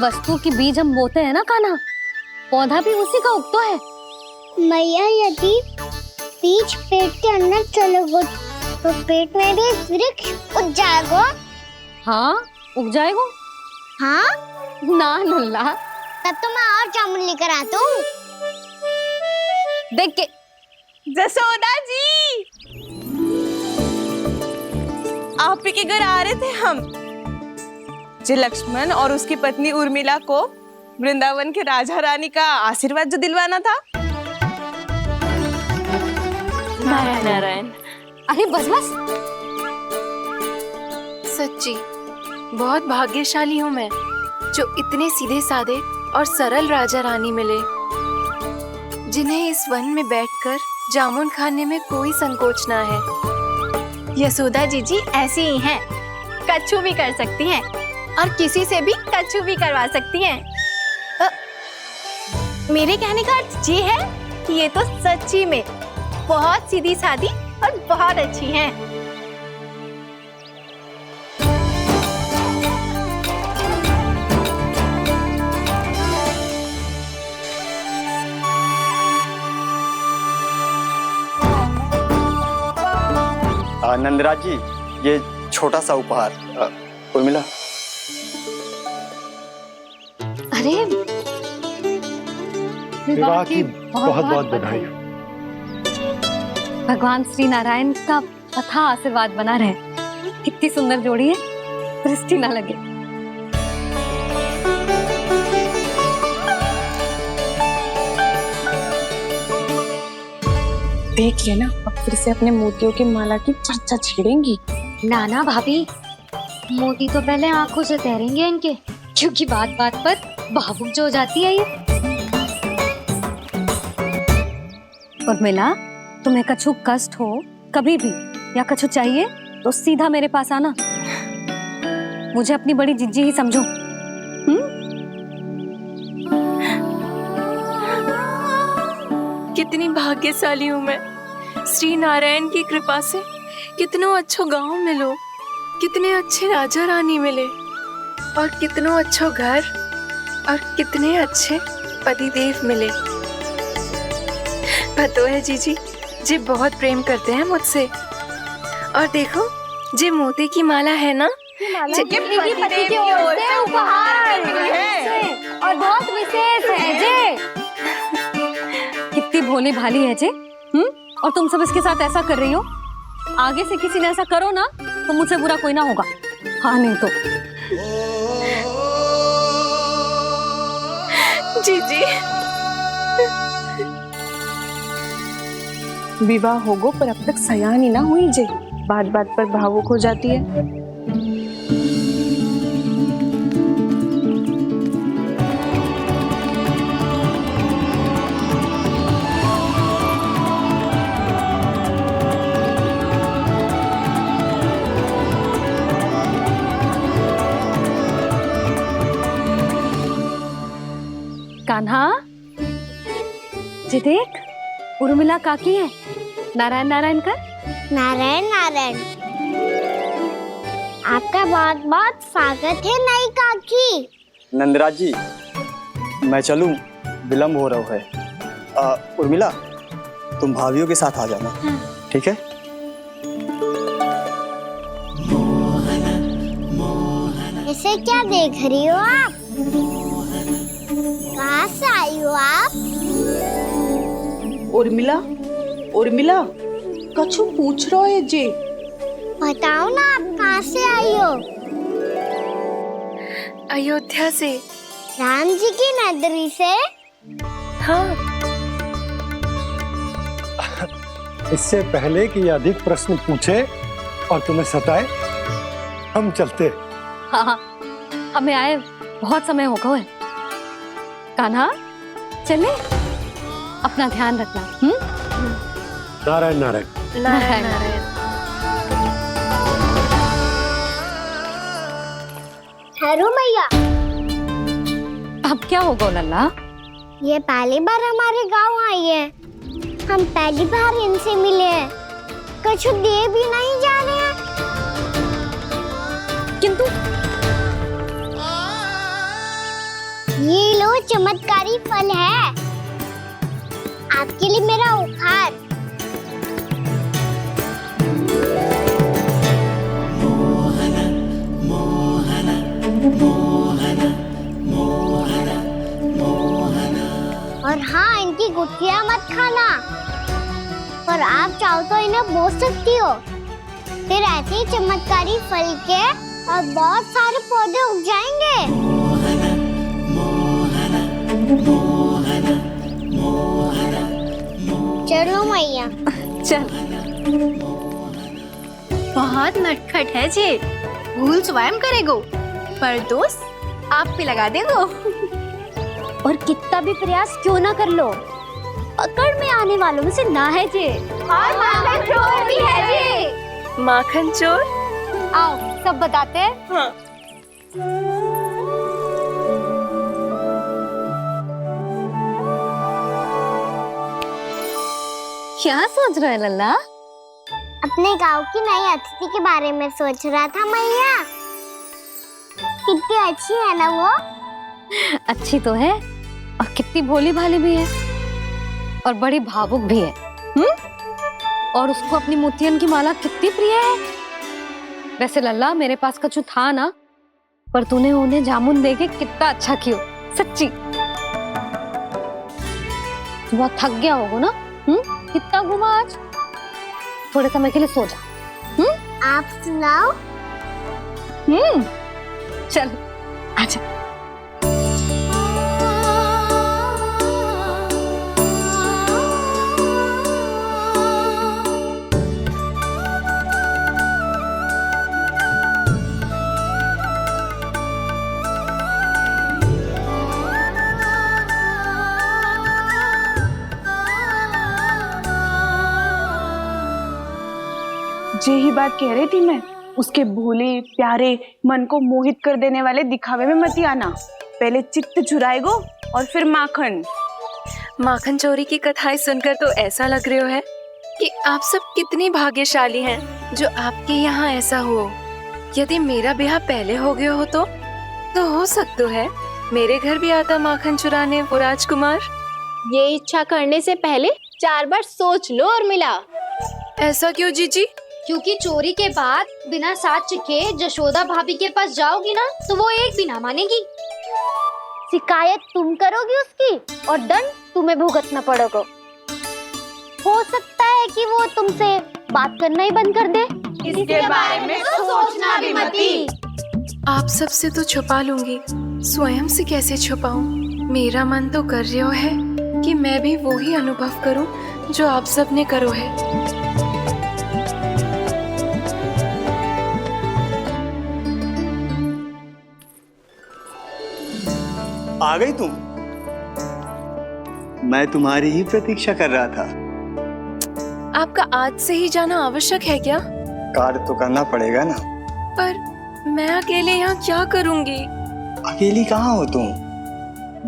वस्तु की बीज हम बोते हैं ना कान्हा, पौधा भी उसी का उगता है। मैया यदि बीज पेट के अंदर चलेगा तो पेट में भी वृक्ष उग जाएगा। हाँ उग जाएगा। हाँ ना नल्ला, तब तो मैं और जामुन लेकर आता हूँ। देख के जसोदा जी, आप ही के घर आ रहे थे हम। जी लक्ष्मण और उसकी पत्नी उर्मिला को वृंदावन के राजा रानी का आशीर्वाद जो दिलवाना था। नारायण नारायण। अरे बस बस। सच्ची बहुत भाग्यशाली हूँ मैं, जो इतने सीधे साधे और सरल राजा रानी मिले, जिन्हें इस वन में बैठकर जामुन खाने में कोई संकोच ना है। यशोदा जीजी ऐसी ही हैं, कच्छू भी कर सकती हैं और किसी से भी कच्छू भी करवा सकती हैं। मेरे कहने का अर्थ ये है कि ये तो सच्ची में बहुत सीधी सादी और बहुत अच्छी हैं। नंदराज जी, ये छोटा सा उपहार। उर्मिला। अरे विवाह की बहुत बहुत बधाई। भगवान श्री नारायण का अथाह आशीर्वाद बना रहे। कितनी सुंदर जोड़ी है, दृष्टि ना लगे। देख लेना, अब फिर से अपने मोतियों की माला की चर्चा छेड़ेंगी। नाना भाभी, मोती तो पहले आंखों से तैरेंगे इनके, क्योंकि बात बात पर भावुक जो हो जाती है ये। उर्मिला, तुम्हें कछु कष्ट हो कभी भी या कछु चाहिए तो सीधा मेरे पास आना। मुझे अपनी बड़ी जिज्जी ही समझो। कितनी भाग्यशाली हूँ मैं, श्री नारायण की कृपा से कितनों अच्छो गांव मिलो, कितने अच्छे राजा रानी मिले और कितनों अच्छो घर और कितने अच्छे पतिदेव मिले। पतो है जीजी, जी बहुत प्रेम करते हैं मुझसे। और देखो, जी मोती की माला है ना, पति की ओर से उपहार और बहुत विशेष है जे। कितनी भोली भाली है जे। और तुम सब इसके साथ ऐसा कर रही हो। आगे से किसी ने ऐसा करो ना तो मुझसे बुरा कोई ना होगा। हाँ नहीं तो। जीजी विवाह होगो पर अब तक सयानी ना हुई जे, बात बात पर भावुक हो जाती है। कान्हा, जी देख, उर्मिला काकी है। नारायण नारायण कर। नारायण नारायण। आपका बहुत बहुत स्वागत है नई काकी। नंदराज जी, मैं चलूं, विलम्ब हो रहा है। उर्मिला, तुम भाभियों के साथ आ जाना। ठीक है? इसे क्या देख रही हो आप? कहाँ से आई हो आप? उर्मिला, उर्मिला, कछु पूछ रहा है जे। बताओ ना, आप कहाँ से आई हो? अयोध्या से। राम जी की नगरी से? हाँ। इससे पहले कि ये अधिक प्रश्न पूछे और तुम्हें सताए, हम चलते। हाँ हाँ, हमें आए बहुत समय हो गया है। कान्हा, चले, अपना ध्यान रखना। नारायण नारायण। नारायण नारायण। ठहरू मैया, अब क्या होगा लल्ला? ये पहली बार हमारे गांव आई है। हम पहली बार इनसे मिले हैं। कुछ दे भी नहीं जा रहे हैं। किंतु ये लो चमत्कारी फल है आपके लिए मेरा उपहार। और हाँ, इनकी गुठलियां मत खाना, और आप चाहो तो इन्हें बो सकती हो। फिर ऐसे ही चमत्कारी फल के और बहुत सारे पौधे उग जाएंगे। चलो मैया। चल। बहुत नटखट है जी, भूल स्वयं करेगो, पर दोस्त आप पे लगा देगो। और कितना भी प्रयास क्यों ना कर लो, पकड़ में आने वालों में से ना है जी। और माखन चोर भी है जी। माखन चोर? आओ सब बताते हैं। हाँ। क्या सोच रहा है लल्ला? अपने गांव की नई अतिथि के बारे में सोच रहा था मैया। कितनी अच्छी है ना वो। अच्छी तो है, और कितनी भोली भाली भी है, और बड़ी भावुक भी है। और उसको अपनी मोतियन की माला कितनी प्रिय है। वैसे लल्ला, मेरे पास कछु था ना, पर तूने उन्हें जामुन देके कितना अच्छा किया, सच्ची। तू बहुत थक गया होगा ना? कितना घुमा आज, थोड़े समय के लिए सो जा। आप सुनाओ। चल आजा। यही बात कह रही थी मैं, उसके भोले प्यारे मन को मोहित कर देने वाले दिखावे में मत आना। पहले चित्त चुराएगो और फिर माखन। माखन चोरी की कथाएं सुनकर तो ऐसा लग रहा है कि आप सब कितनी भाग्यशाली हैं जो आपके यहाँ ऐसा हो। यदि मेरा ब्याह पहले हो गया हो तो हो सकता है मेरे घर भी आता माखन चुराने वो राजकुमार। ये इच्छा करने से पहले 4 बार सोच लो उर्मिला। ऐसा क्यों जीजी? क्योंकि चोरी के बाद बिना साथ के जशोदा भाभी के पास जाओगी ना तो वो एक भी ना मानेगी। शिकायत तुम करोगी उसकी और दंड तुम्हें भुगतना पड़ेगा। हो सकता है कि वो तुमसे बात करना ही बंद कर दे। इसके बारे में तो सोचना भी मती। आप सबसे तो छुपा लूंगी, स्वयं से कैसे छुपाऊं? मेरा मन तो कर रहा है कि मैं भी वो ही अनुभव करूं जो आप सब ने करो है। आ गई तुम? मैं तुम्हारी ही प्रतीक्षा कर रहा था। आपका आज से ही जाना आवश्यक है क्या? कार्य तो करना पड़ेगा ना। पर मैं अकेले यहाँ क्या करूँगी? अकेली कहाँ हो तुम?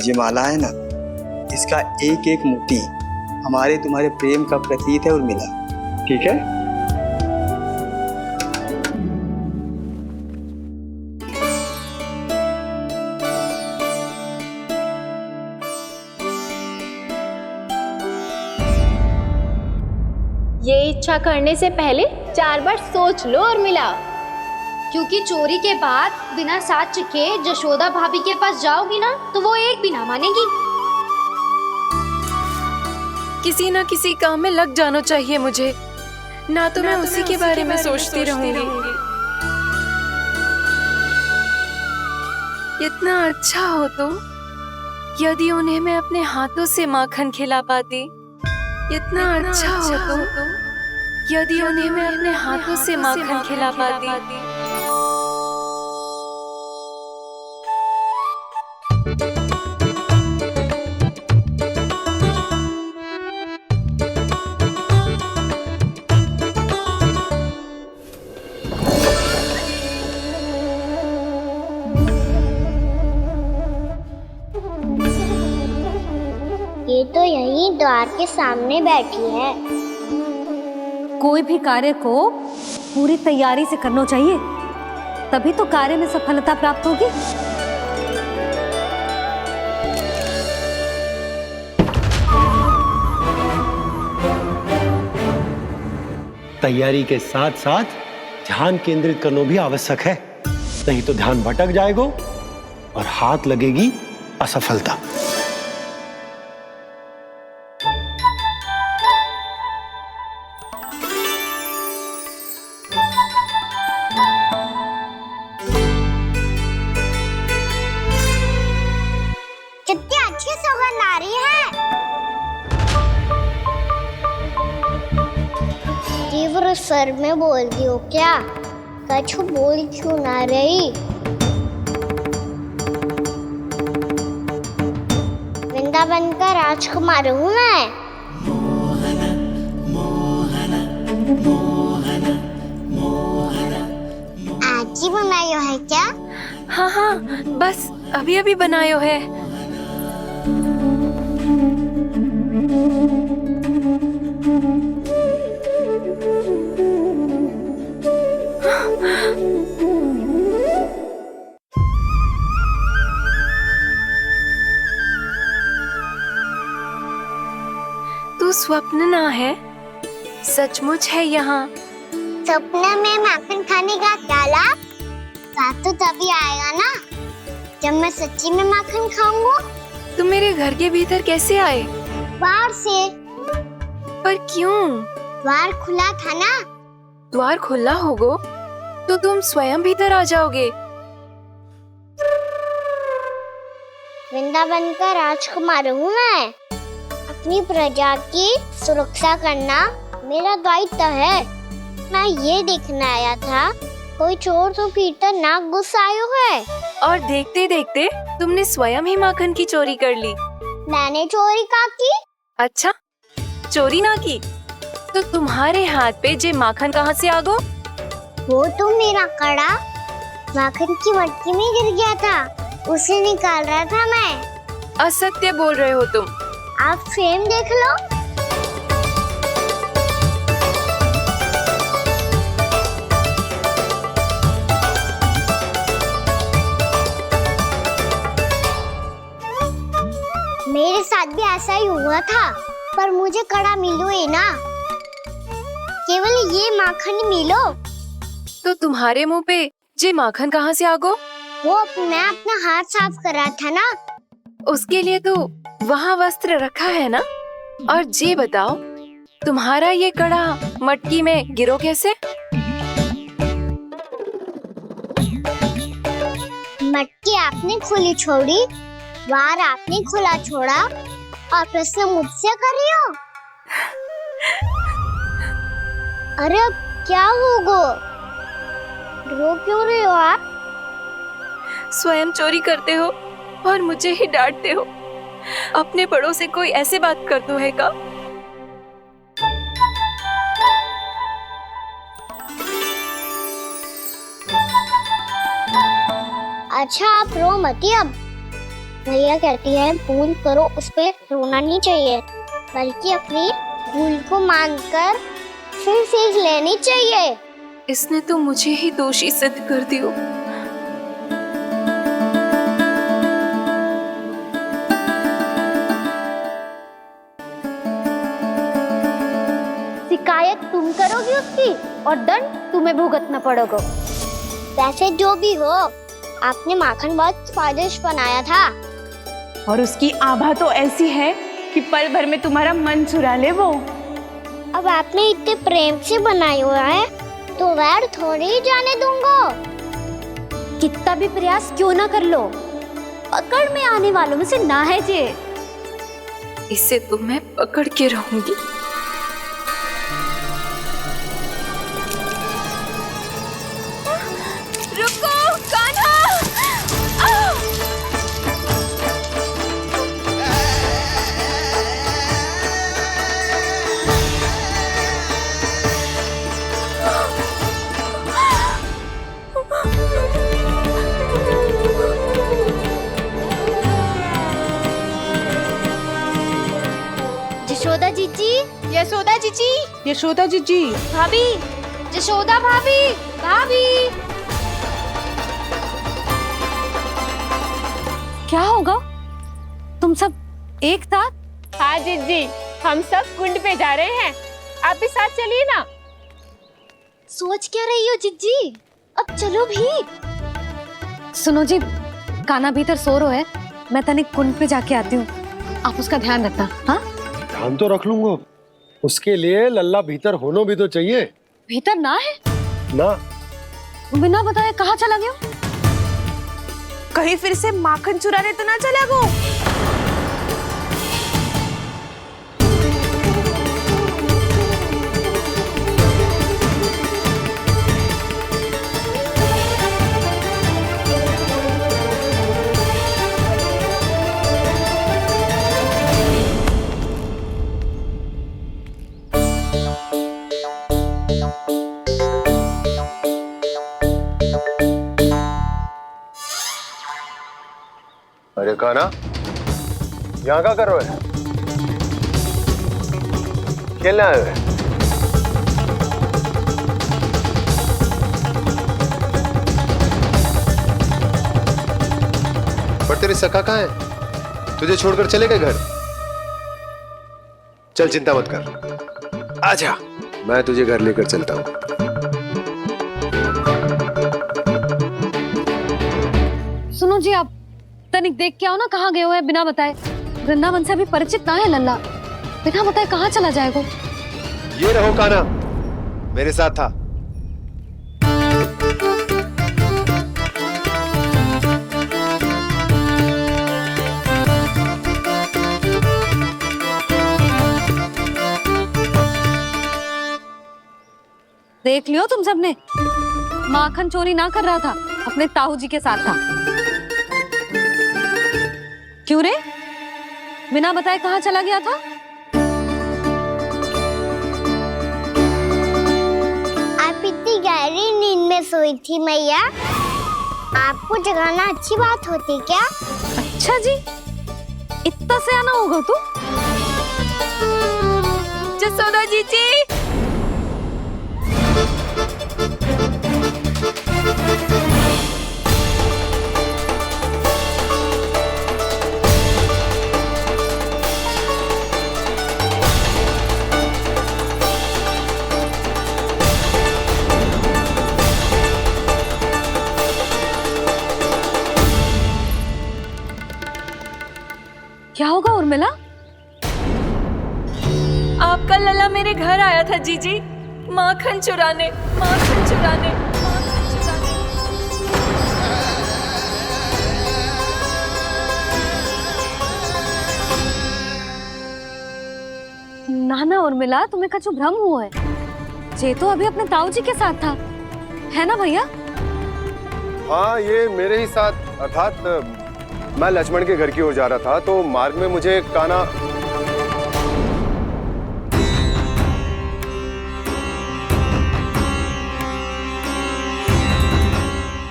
ये माला है ना, इसका एक एक मोती हमारे तुम्हारे प्रेम का प्रतीक है उर्मिला, ठीक है? ये इच्छा करने से पहले 4 बार सोच लो उर्मिला। क्योंकि चोरी के बाद बिना साथ के जशोदा भाभी के पास जाओगी ना तो वो एक भी ना मानेगी। किसी ना किसी काम में लग जाना चाहिए मुझे, ना तो मैं उसी के बारे में सोचती रहूंगी। इतना अच्छा हो तो यदि उन्हें मैं अपने हाथों से माखन खिला पाती। इतना अच्छा हो तो यदि उन्हें मैं अपने हाथों से माखन खिला पाती। ये तो यहीं द्वार के सामने बैठी है। कोई भी कार्य को पूरी तैयारी से करना चाहिए, तभी तो कार्य में सफलता प्राप्त होगी। तैयारी के साथ साथ ध्यान केंद्रित करना भी आवश्यक है, नहीं तो ध्यान भटक जाएगा और हाथ लगेगी असफलता। कितनी अच्छी सौगंध आ रही है। तीव्र स्वर में बोल दी हो क्या? कछु बोल क्यों ना रही? वृंदावन का राजकुमार हूँ मैं। आज ही बनायो है क्या? हाँ हाँ, बस अभी अभी बनायो है। तू स्वप्न ना है, सचमुच है यहाँ। सपने में माखन खाने का क्या लाभ? स्वाद तो तभी आएगा ना जब मैं सच्ची में माखन खाऊंगा। तुम मेरे घर के भीतर कैसे आए? बाहर से। पर क्यों? द्वार खुला था ना। द्वार खुला होगा तो तुम स्वयं भीतर आ जाओगे। वृंदावन का राजकुमार हूँ मैं। अपनी प्रजा की सुरक्षा करना मेरा दायित्व है। मैं ये देखने आया था कोई चोर तो भीतर ना घुस आयो है। और देखते देखते तुमने स्वयं ही माखन की चोरी कर ली। मैंने चोरी का की? अच्छा, चोरी ना की तो तुम्हारे हाथ पे जे माखन कहाँ से आ गो? वो तो मेरा कड़ा माखन की मटकी में गिर गया था, उसे निकाल रहा था मैं। असत्य बोल रहे हो तुम। आप स्वयं देख लो। मेरे साथ भी ऐसा ही हुआ था, पर मुझे कड़ा मिलो ही ना, केवल ये माखन मिलो। तो तुम्हारे मुंह पे जे माखन कहाँ से आ गो? वो मैं अपना हाथ साफ कर रहा था ना। उसके लिए तो वहाँ वस्त्र रखा है ना। और जे बताओ, तुम्हारा ये कड़ा मटकी में गिरो कैसे? मटकी आपने खुली छोड़ी, द्वार आपने खुला छोड़ा, और प्रश्न मुझसे कर रही हो? अरे अब क्या होगा? रो क्यों रहे हो आप? स्वयं चोरी करते हो और मुझे ही डांटते हो। अपने बड़ों से कोई ऐसे बात कर दो है का? अच्छा आप रो मती। अब भैया कहती है भूल करो, उस पे रोना नहीं चाहिए, बल्कि अपनी भूल को मानकर फिर सीख लेनी चाहिए। इसने तो मुझे ही दोषी सिद्ध कर दियो। शिकायत तुम करोगी उसकी और दंड तुम्हें भुगतना पड़ेगा। वैसे जो भी हो, आपने माखन बहुत स्वादिष्ट बनाया था। और उसकी आभा तो ऐसी है कि पल भर में तुम्हारा मन चुरा ले वो। अब आपने इतने प्रेम से बनाया हुआ है तो वैर थोड़ी ही जाने दूंगा। कितना भी प्रयास क्यों ना कर लो, पकड़ में आने वालों में से ना है जे। इसे तो मैं पकड़ के रहूंगी। रुको कान्हा! यशोदा जीजी, यशोदा जीजी, यशोदा जीजी, भाभी, यशोदा भाभी, भाभी। क्या होगा? तुम सब एक साथ? हाँ जीजी, हम सब कुंड पे जा रहे हैं, आप भी साथ चलिए ना। सोच क्या रही हो जिज्जी? अब चलो भी। सुनो जी, कान्हा भीतर सो रो है, मैं तनिक कुंड पे जाके आती हूँ, आप उसका ध्यान रखना। हाँ, ध्यान तो रख लूंगा, उसके लिए लल्ला भीतर होना भी तो चाहिए भीतर ना है? ना। बिना बताए कहाँ चला गया? कहीं फिर से माखन चुराने तो ना चला वो। अरे कान्हा, यहाँ क्या कर रहे हो? खेलने आए हुए? पर तेरी सखा कहाँ है? तुझे छोड़कर चले गए घर? चल चिंता मत कर, आजा, मैं तुझे घर लेकर चलता हूँ। सुनो जी, आप तनिक देख के आओ ना कहाँ गए हुए हैं बिना बताए। वृंदावन से अभी परिचित ना है लल्ला, बिना बताए कहाँ चला जाएगा? ये रहो कान्हा, मेरे साथ था। देख लियो तुम सबने, माखन चोरी ना कर रहा था, अपने ताऊ जी के साथ था। क्यों रे, बिना बताए कहाँ चला गया था? आप इतनी गहरी नींद में सोई थी मैया, आपको जगाना अच्छी बात होती क्या? अच्छा जी, इतना सयाना होगा तू? जसोदा जीजी, क्या होगा उर्मिला? आपका लल्ला मेरे घर आया था जीजी, माखन चुराने, माखन चुराने, माखन चुराने। ना ना उर्मिला, तुम्हें कछु भ्रम हुआ है, जे तो अभी अपने ताऊ जी के साथ था, है ना भैया? हाँ, ये मेरे ही साथ, अर्थात मैं लक्ष्मण के घर की ओर जा रहा था, तो मार्ग में मुझे कान्हा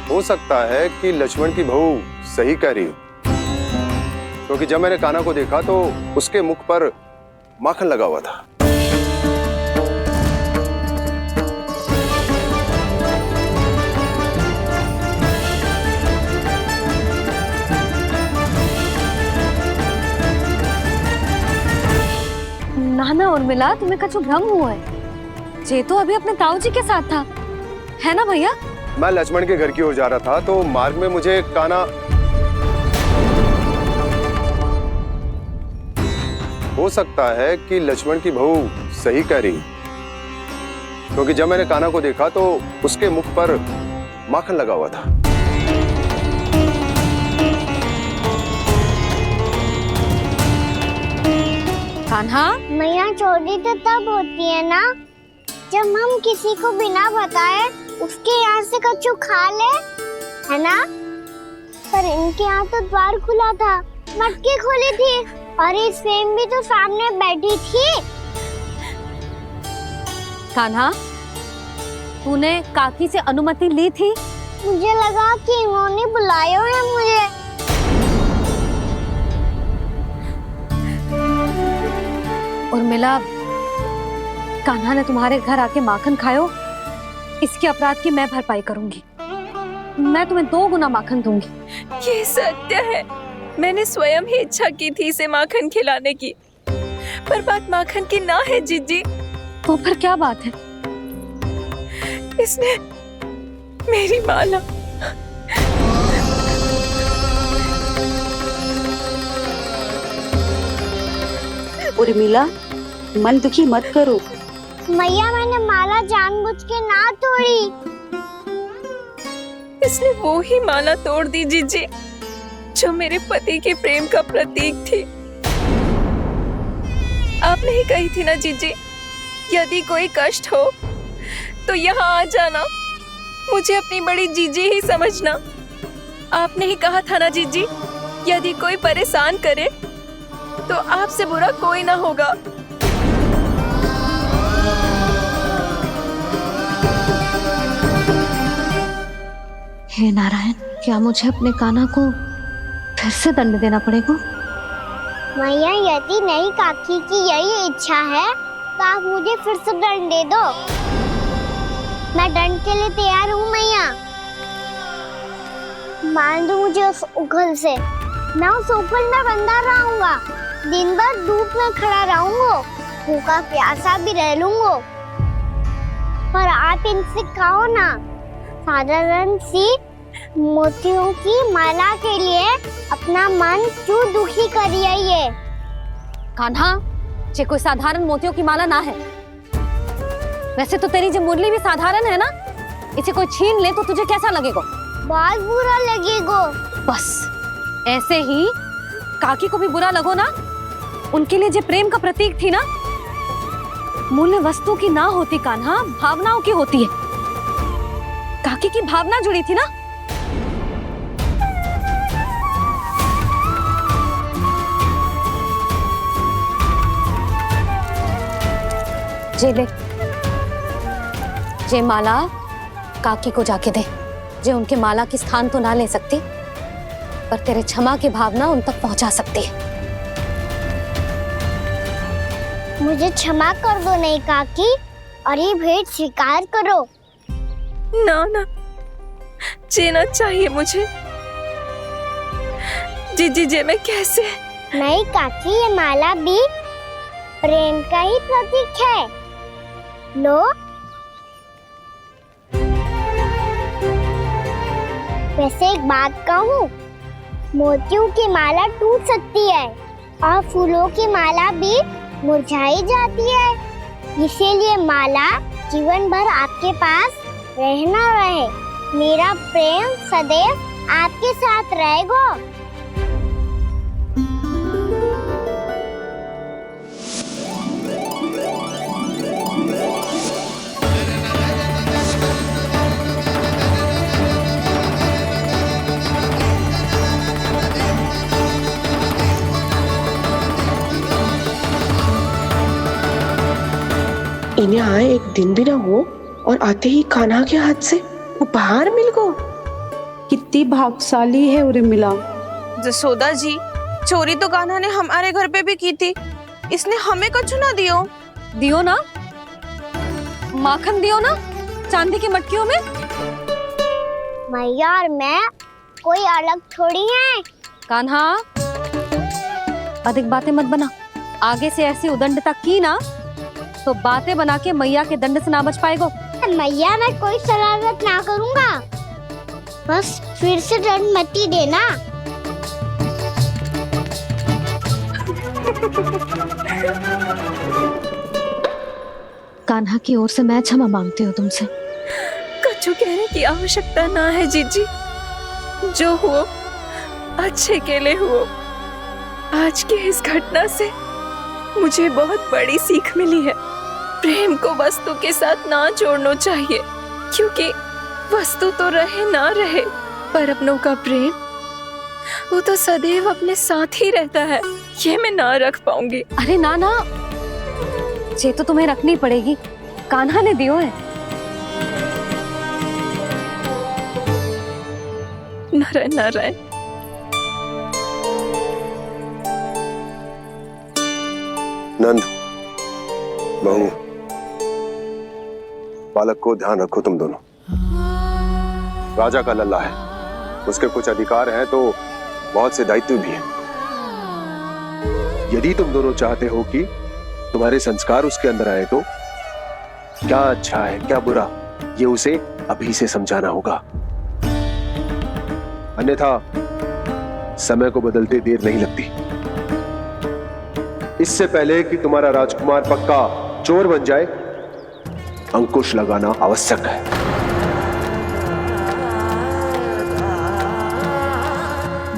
हो सकता है कि लक्ष्मण की बहू सही कह रही हो, क्योंकि जब मैंने कान्हा को देखा तो उसके मुख पर माखन लगा हुआ था। ना ना उर्मिला, तुम्हें कछु भ्रम हुआ है, जे तो अभी अपने ताऊ जी के साथ था, है ना भैया? मैं लक्ष्मण के घर की ओर जा रहा था, तो मार्ग में मुझे कान्हा हो सकता है कि लक्ष्मण की बहू सही कह रही, क्योंकि जब मैंने कान्हा को देखा तो उसके मुख पर माखन लगा हुआ था। कान्हा, मैया, चोरी तो तब होती है ना जब हम किसी को बिना बताए उसके यहाँ से कछु खा ले, है ना? पर इनके यहाँ तो द्वार खुला था, मटकी खुली थी और इस फेम भी तो सामने बैठी थी। कान्हा, तूने काकी से अनुमति ली थी? मुझे लगा कि इन्होंने बुलाया है मुझे। उर्मिला, कान्हा ने तुम्हारे घर आके माखन खायो, इसके अपराध की मैं भरपाई करूंगी। मैं तुम्हें 2 गुना माखन दूंगी। ये सत्य है, मैंने स्वयं ही इच्छा की थी इसे माखन खिलाने की, पर बात माखन की ना है जीजी। तो फिर क्या बात है? इसने मेरी माला। उर्मिला, मन दुखी मत करो। मैया मैंने माला जानबूझ के ना तोड़ी। इसने वो ही माला तोड़ दी जीजी जो मेरे पति के प्रेम का प्रतीक थी। आपने ही कही थी ना जीजी, यदि कोई कष्ट हो तो यहाँ आ जाना, मुझे अपनी बड़ी जीजी ही समझना। आपने ही कहा था ना जीजी, यदि कोई परेशान करे तो आपसे बुरा कोई ना होगा। हे नारायण, क्या मुझे अपने कान्हा को फिर से दंड देना पड़ेगा? मैया यदि नहीं काकी की यही इच्छा है तो आप मुझे फिर से दंड दे दो। मैं दंड के लिए तैयार हूँ मैया। मान दो मुझे उस उखल से, मैं उस उखल में बंधा रहूंगा, दिन भर धूप में खड़ा रहूंगा, भूखा प्यासा भी रह लूंगा। पर आप इनसे कहो ना, साधारण सी मोतियों की माला के लिए अपना मन क्यों दुखी करिए ये? कान्हा, ये कोई साधारण मोतियों की माला ना है। वैसे तो तेरी जो मुरली भी साधारण है ना, इसे कोई छीन ले तो तुझे कैसा लगेगा? बहुत बुरा लगेगा। बस ऐसे ही काकी को भी बुरा लगो ना। उनके लिए जो प्रेम का प्रतीक थी ना, मूल्य वस्तु की ना होती कान्हा, भावनाओं की होती है। काकी की भावना जुड़ी थी ना। जे ले, जे माला काकी को जाके दे। जे उनके माला की स्थान तो ना ले सकती, पर तेरे क्षमा की भावना उन तक पहुंचा सकती है। मुझे क्षमा कर दो नहीं काकी, और ये भेंट स्वीकार करो। ना ना, जीना चाहिए मुझे। जीजी जे मैं कैसे? नहीं काकी, ये माला भी प्रेम का ही प्रतीक है। लो। वैसे एक बात कहूँ, मोतियों की माला टूट सकती है और फूलों की माला भी मुरझाई जाती है। इसीलिए माला जीवन भर आपके पास रहना रहे। मेरा प्रेम सदैव आपके साथ रहेगा। इन्हें आए एक दिन भी ना हो और आते ही कान्हा के हाथ से उपहार मिल गो। कितनी भाग्यशाली है उर्मिला। जसोदा जी, चोरी तो कान्हा ने हमारे घर पे भी की थी। इसने हमें कछु ना दियो। दियो ना, माखन दियो ना, चांदी की मटकियों में। मैया और मैं कोई अलग थोड़ी हैं। कान्हा, अधिक बातें मत बना। आगे से ऐसी उदंडता की ना तो बातें बना के मैया के दंड से ना बच पाएगो। मैया, मैं कोई शरारत ना करूंगा, बस फिर से दंड मत ही देना। कान्हा की ओर से मैं क्षमा मांगती हूँ तुमसे। कछु कहने की आवश्यकता ना है जीजी। जो हुआ अच्छे के लिए हुआ। आज की इस घटना से मुझे बहुत बड़ी सीख मिली है। प्रेम को वस्तु के साथ ना जोड़ना चाहिए, क्योंकि वस्तु तो रहे ना रहे, पर अपनों का प्रेम वो तो सदैव अपने साथ ही रहता है। ये मैं ना रख पाऊंगी। अरे ना ना, ये तो तुम्हें रखनी पड़ेगी। कान्हा ने दियो है। नारायण नारायण। नंद, बहू, बालक को ध्यान रखो तुम दोनों। राजा का लल्ला है, उसके कुछ अधिकार हैं तो बहुत से दायित्व भी हैं। यदि तुम दोनों चाहते हो कि तुम्हारे संस्कार उसके अंदर आए तो क्या अच्छा है क्या बुरा, ये उसे अभी से समझाना होगा, अन्यथा समय को बदलते देर नहीं लगती। इससे पहले कि तुम्हारा राजकुमार पक्का चोर बन जाए, अंकुश लगाना आवश्यक है।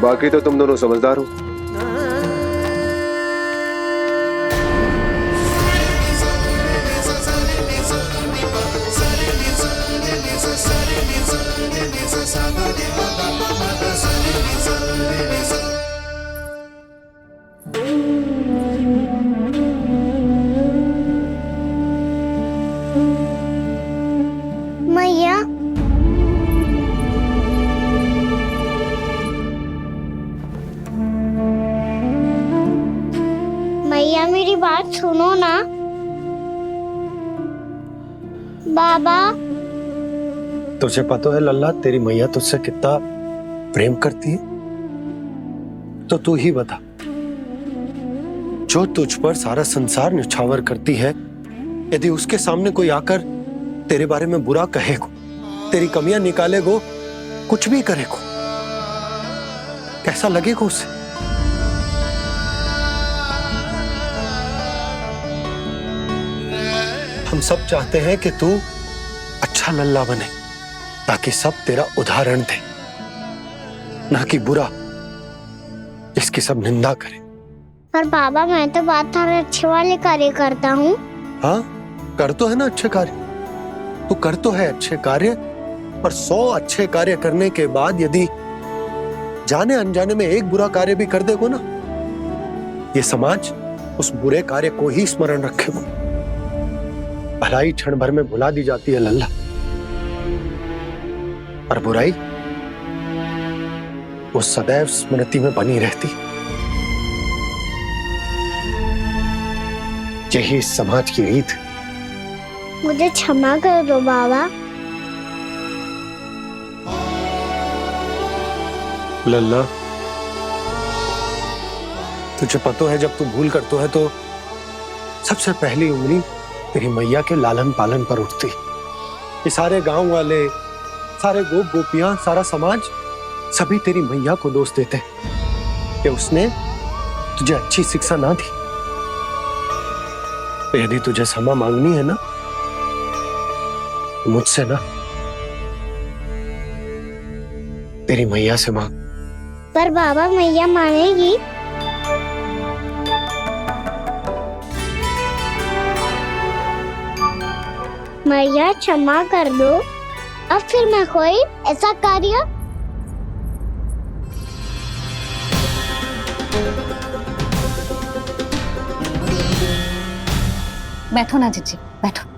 बाकी तो तुम दोनों समझदार हो। मैया, मैया मेरी बात सुनो ना। बाबा, तुझे पता है लल्ला, तेरी मैया तुझसे कितना प्रेम करती है? तो तू ही बता, जो तुझ पर सारा संसार निछावर करती है, यदि उसके सामने कोई आकर तेरे बारे में बुरा कहे को, तेरी कमियां निकाले को, कुछ भी करे को, कैसा लगेगा उसे? हम सब चाहते हैं कि तू अच्छा लल्ला बने, ताकि सब तेरा उदाहरण दे, ना कि बुरा जिसकी सब निंदा करे। पर बाबा मैं तो बात थारे अच्छे वाले कार्य करता हूँ। हाँ, कर तो है ना अच्छे कार्य, तू कर तो है अच्छे कार्य, पर 100 अच्छे कार्य करने के बाद यदि जाने अनजाने में एक बुरा कार्य भी कर देगो ना, ये समाज उस बुरे कार्य को ही स्मरण रखेगो। भलाई क्षण भर में भुला दी जाती है लल्ला, और बुराई वो सदैव स्मृति में बनी रहती। यही इस समाज की रीत है। मुझे क्षमा कर दो बाबा। लल्ला, तुझे पता है जब तू भूल करतो है तो सबसे पहली उंगली तेरी मैया के लालन पालन पर उठती। ये सारे गांव वाले, सारे गोप गोपियां, सारा समाज, सभी तेरी मैया को दोष देते कि उसने तुझे अच्छी शिक्षा ना दी। तो यदि तुझे क्षमा मांगनी है ना, तो मुझसे ना, तेरी मैया से मांग। पर बाबा मैया मानेगी? मैया क्षमा कर दो, अब फिर मैं कोई ऐसा कार्य। बैठो ना जीजी, बैठो।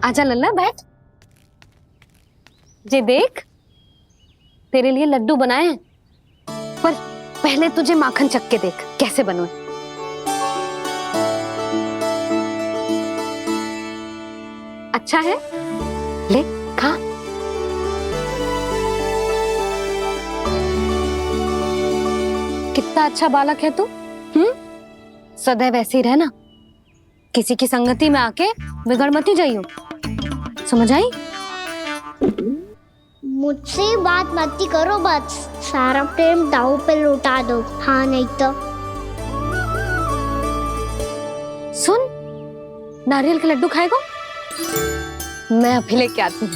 आजा लल्ला, बैठ। जे देख, तेरे लिए लड्डू बनाए हैं, पर पहले तुझे माखन चख के देख कैसे बने। अच्छा है, ले खा। कितना अच्छा बालक है तू। सदैव ऐसे ही रहना, किसी की संगति में आके बिगड़ मत ही जाइयो, समझ आई? मुझसे बात मत ही करो, बस सारा प्रेम दाव पे लुटा दो। हाँ नहीं तो सुन, नारियल के लड्डू खाएगा? मैं अभी लेके आती हूँ।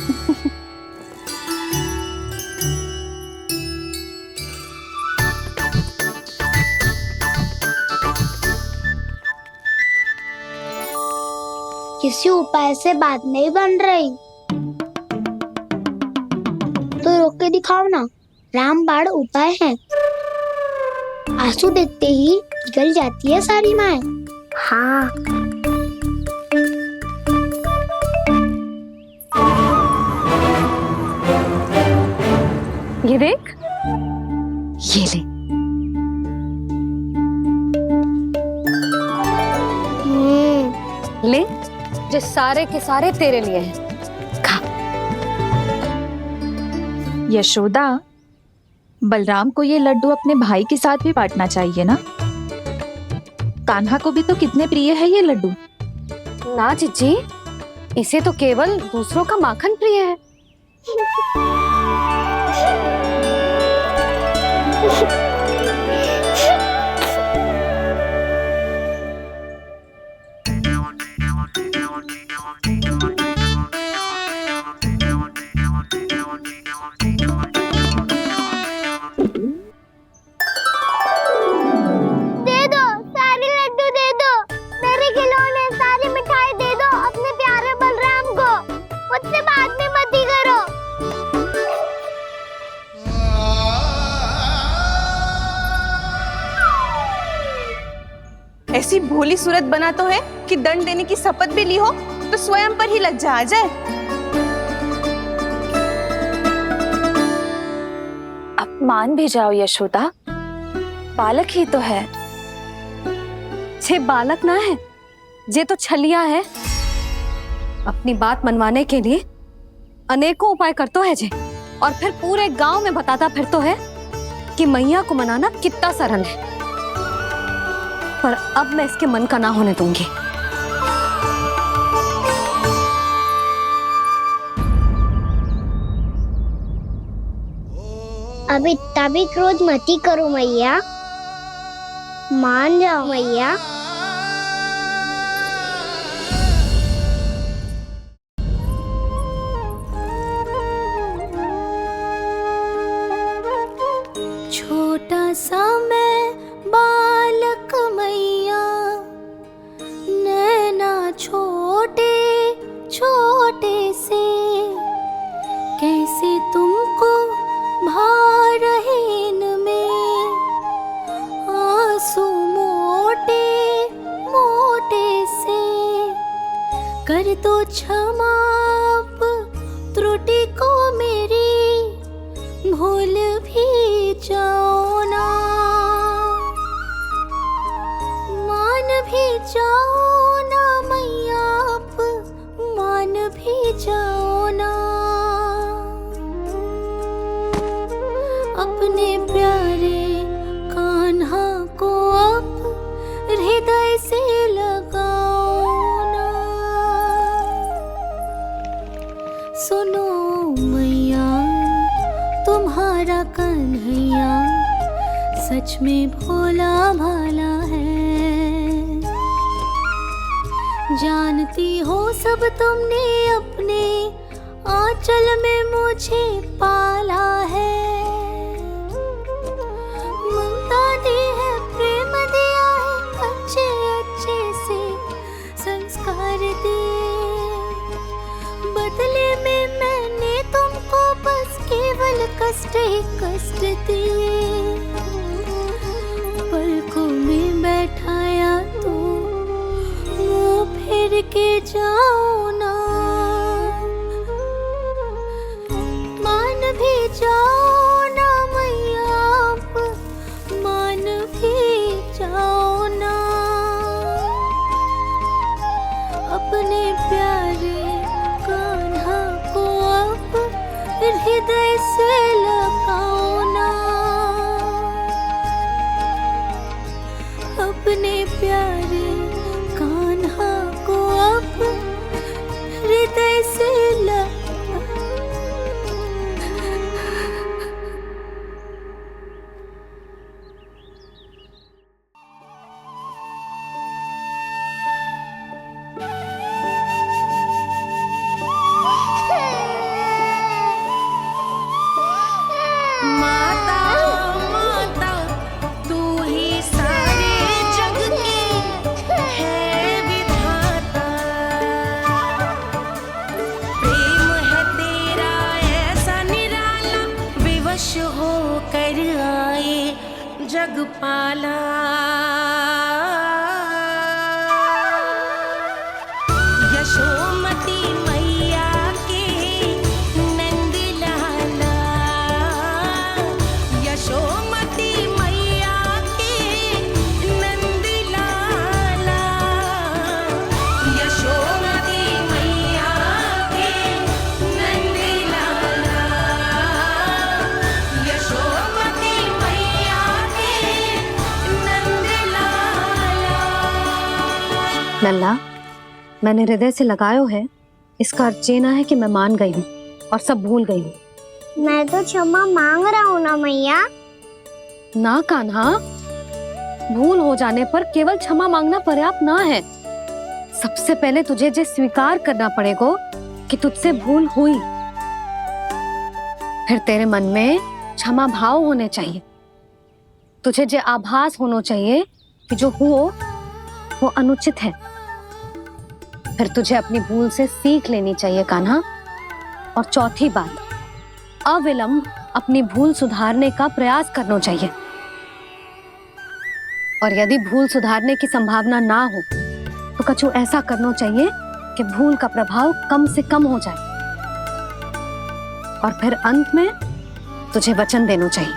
किसी उपाय से बात नहीं बन रही तो रोक के दिखाओ ना। रामबाण उपाय है, आंसू देखते ही निकल जाती है सारी माए। हाँ, ये देख, ये ले। ले, जो सारे के सारे तेरे लिए हैं, खा। यशोदा, बलराम को ये लड्डू अपने भाई के साथ भी बांटना चाहिए ना। कान्हा को भी तो कितने प्रिय है ये लड्डू। ना जीजी, इसे तो केवल दूसरों का माखन प्रिय है। दे दो, सारे लड्डू दे दो, मेरे खिलौने, सारी मिठाई दे दो अपने प्यारे बलराम को। मुझसे बात में मत ही करो। ऐसी भोली सूरत बना तो है कि दंड देने की शपथ भी ली हो तो स्वयं पर ही लज्जा आ जाए। अब मान भी जाओ यशोदा, बालक ही तो है। छे बालक ना है, जे तो छलिया है। अपनी बात मनवाने के लिए अनेकों उपाय करतो है जे, और फिर पूरे गांव में बताता फिरतो है कि मैया को मनाना कितना सरल है। पर अब मैं इसके मन का ना होने दूंगी। अब इतना भी क्रोध मत ही करो मैया, मान जाओ मैया। छोटा सा मैं बालक मैया, नैना छोटे छोटे से, कैसे तुमको भा रहे इनमें आंसू मोटे मोटे से। कर दो क्षमा त्रुटि को मेरी, भूल भी जाओ ना, मान भी जाओ ना मैया, आप मान भी जाओ ना। अपने प्यारे कान्हा को अब हृदय से लगाओ ना। सुनो मैया, तुम्हारा कन्हैया सच में भोला भाला है। जानती हो सब तुमने अपने आंचल में मुझे पाला है। ममता दी है, प्रेम दिया है, अच्छे अच्छे से संस्कार दिए। बदले में मैंने तुमको बस केवल कष्ट ही कष्ट दिए। पलकों में बैठाया तो मुंह फेर के जाओ ना, मान भी जाओ ना मैया, आप मान भी जाओ ना। अपने प्यारे कान्हा को अब हृदय से लगाओ ना। अपने प्यारे कान्हा को अब हृदय से माता माता तू ही सारे जग की है विधाता। प्रेम है तेरा ऐसा निराला, विवश हो कर आए जग पाला। यशोमती मैया के नंद लाला, यशोमती मैया के नंद लाला, यशोमती मैया के नंद लाला, यशोमती मैया के नंद लाला। लल्ला, मैंने हृदय से लगायो है इसका अर्थ ये ना है कि मैं मान गई हूँ और सब भूल गई हूँ। मैं तो क्षमा मांग रहा हूँ ना मैया। ना कान्हा, भूल हो जाने पर केवल क्षमा मांगना पर्याप्त ना है। सबसे पहले तुझे ये स्वीकार करना पड़ेगा कि तुझसे भूल हुई। फिर तेरे मन में क्षमा भाव होने चाहिए। तुझे जो आभास होना चाहिए कि जो हुआ वो अनुचित है। फिर तुझे अपनी भूल से सीख लेनी चाहिए कान्हा। और चौथी बात, अविलंब अपनी भूल सुधारने का प्रयास करना चाहिए। और यदि भूल सुधारने की संभावना ना हो तो कछु ऐसा करना चाहिए कि भूल का प्रभाव कम से कम हो जाए। और फिर अंत में तुझे वचन देना चाहिए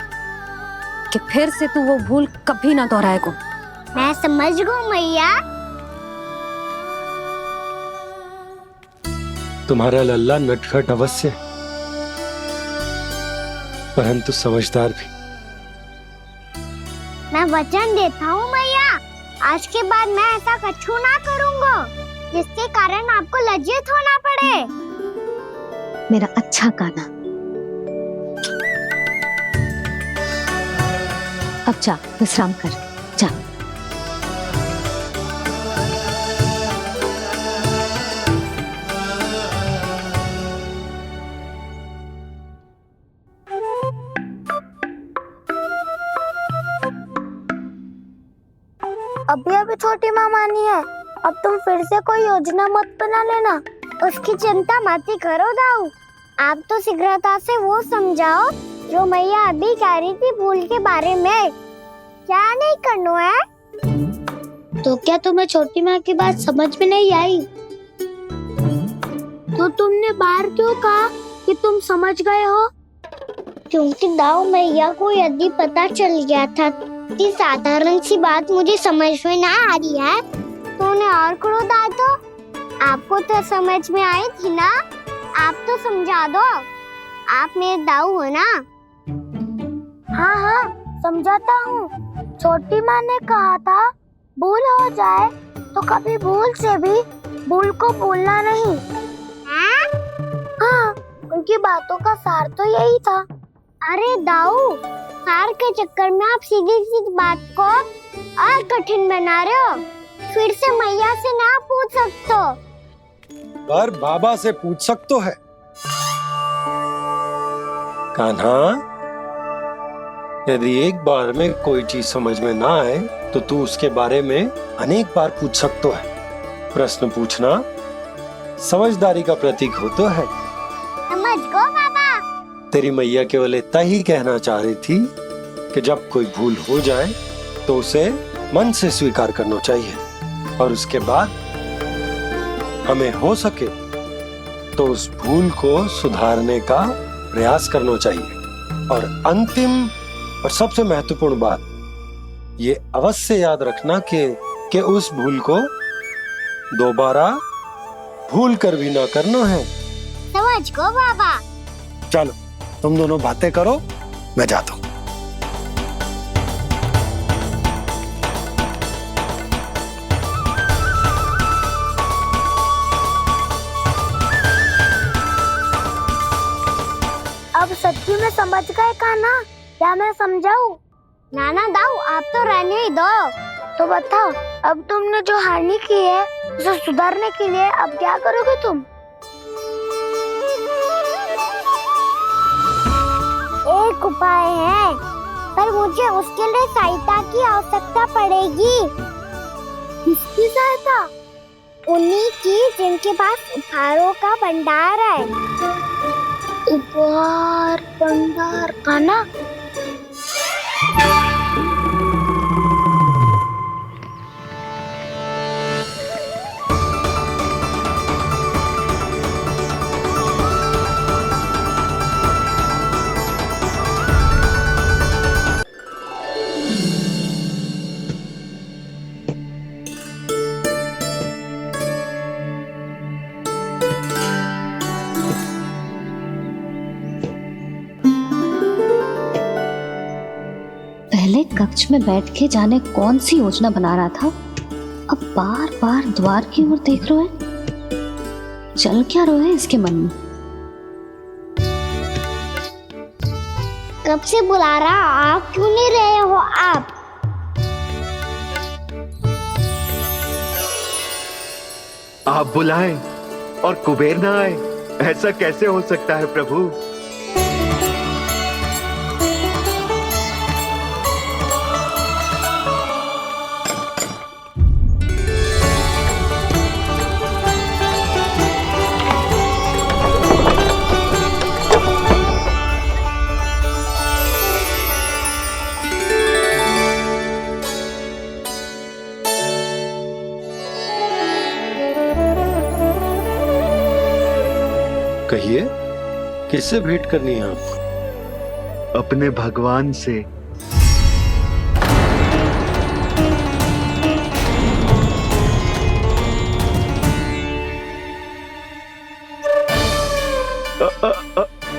कि फिर से तू वो भूल कभी ना दोहराएगा। मैं समझ गई मैया। तुम्हारा लल्ला नटखट अवश्य, परंतु समझदार भी। मैं वचन देता हूँ मैया, आज के बाद मैं ऐसा कछु ना करूँगा जिसके कारण आपको लज्जित होना पड़े। मेरा अच्छा कान्हा, अब जा विश्राम कर, जा। अभी छोटी माँ मानी है, अब तुम फिर से कोई योजना मत बना लेना। उसकी चिंता मत ही करो दाऊ। आप तो शीघ्रता से वो समझाओ जो मैया अभी कह रही थी भूल के बारे में। क्या नहीं करना है? तो क्या तुम्हें छोटी माँ की बात समझ में नहीं आई? तो तुमने बाहर क्यों कहा कि तुम समझ गए हो? क्योंकि दाऊ मैया को यदि पता चल गया था कि साधारण सी बात मुझे समझ में ना आ रही है तो उन्हें और क्रोध आया। तो आपको तो समझ में आई थी ना, आप तो समझा दो। आप मेरे दाऊ हो ना। हाँ हाँ समझाता हूँ। छोटी माँ ने कहा था भूल हो जाए तो कभी भूल से भी भूल को भूलना नहीं। हाँ उनकी बातों का सार तो यही था। अरे दाऊ, सार के चक्कर में आप सीधी सीधी बात को और कठिन बना रहे हो। फिर से मैया से ना पूछ सकते हो, पर बाबा से पूछ सकते है। कान्हा, यदि एक बार में कोई चीज समझ में ना आए तो तू उसके बारे में अनेक बार पूछ सकते है। प्रश्न पूछना समझदारी का प्रतीक होता है। समझ गो बाबा। तेरी मैया केवल इतना ही कहना चाह रही थी कि जब कोई भूल हो जाए तो उसे मन से स्वीकार करना चाहिए और उसके बाद हमें हो सके तो उस भूल को सुधारने का प्रयास करना चाहिए। और अंतिम और सबसे महत्वपूर्ण बात ये अवश्य याद रखना कि उस भूल को दोबारा भूल कर भी ना करना है। समझ गो बाबा। चलो तुम दोनों बातें करो, मैं जाता हूँ। अब सच्ची में समझ गए कान्हा? क्या मैं समझाऊं? नाना दाऊ, आप तो रहने ही दो। तो बताओ, अब तुमने जो हानि की है उसे सुधारने के लिए अब क्या करोगे तुम? एक उपाय है, पर मुझे उसके लिए सहायता की आवश्यकता पड़ेगी। किसकी सहायता? उन्हीं की जिनके पास उपहारों का भंडार है। उपहार भंडार का ना? पहले कक्ष में बैठ के जाने कौन सी योजना बना रहा था, अब बार बार द्वार की ओर देख रहा है। चल क्या रहा है इसके मन में? कब से बुला रहा, आप क्यों नहीं रहे हो? आप बुलाएं और कुबेर ना आए, ऐसा कैसे हो सकता है प्रभु? कहिए, किससे भेंट करनी है आपको? अपने भगवान से।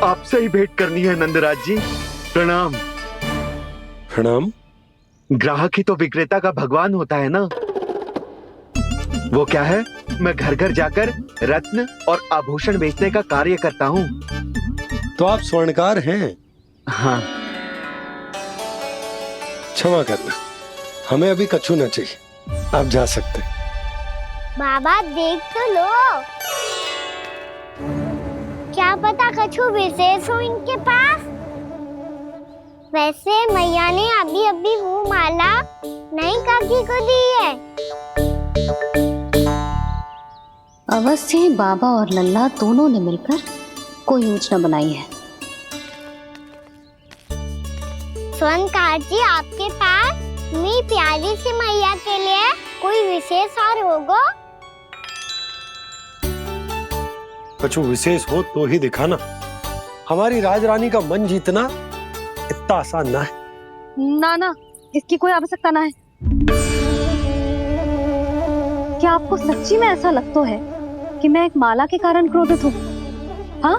आपसे ही भेंट करनी है नंदराज जी। प्रणाम। प्रणाम। ग्राहक ही तो विक्रेता का भगवान होता है ना। वो क्या है, मैं घर घर जाकर रत्न और आभूषण बेचने का कार्य करता हूँ। तो आप स्वर्णकार हैं? हाँ। क्षमा करना, हमें अभी कछु न चाहिए, आप जा सकते हैं। बाबा देख तो लो, क्या पता कछु विशेष हो इनके पास। वैसे मैया ने अभी अभी वो माला नई काकी को दी है। अवश्य ही बाबा और लल्ला दोनों ने मिलकर कोई योजना बनाई है। स्वर्णकार जी, आपके पास मेरी प्यारी सी मैया के लिए कोई विशेष और होगा? कछु विशेष हो तो ही दिखाना। हमारी राजरानी का मन जीतना इतना आसान ना है। ना ना, इसकी कोई आवश्यकता ना है। क्या आपको सच्ची में ऐसा लगता है कि मैं एक माला के कारण क्रोधित हूँ? हाँ,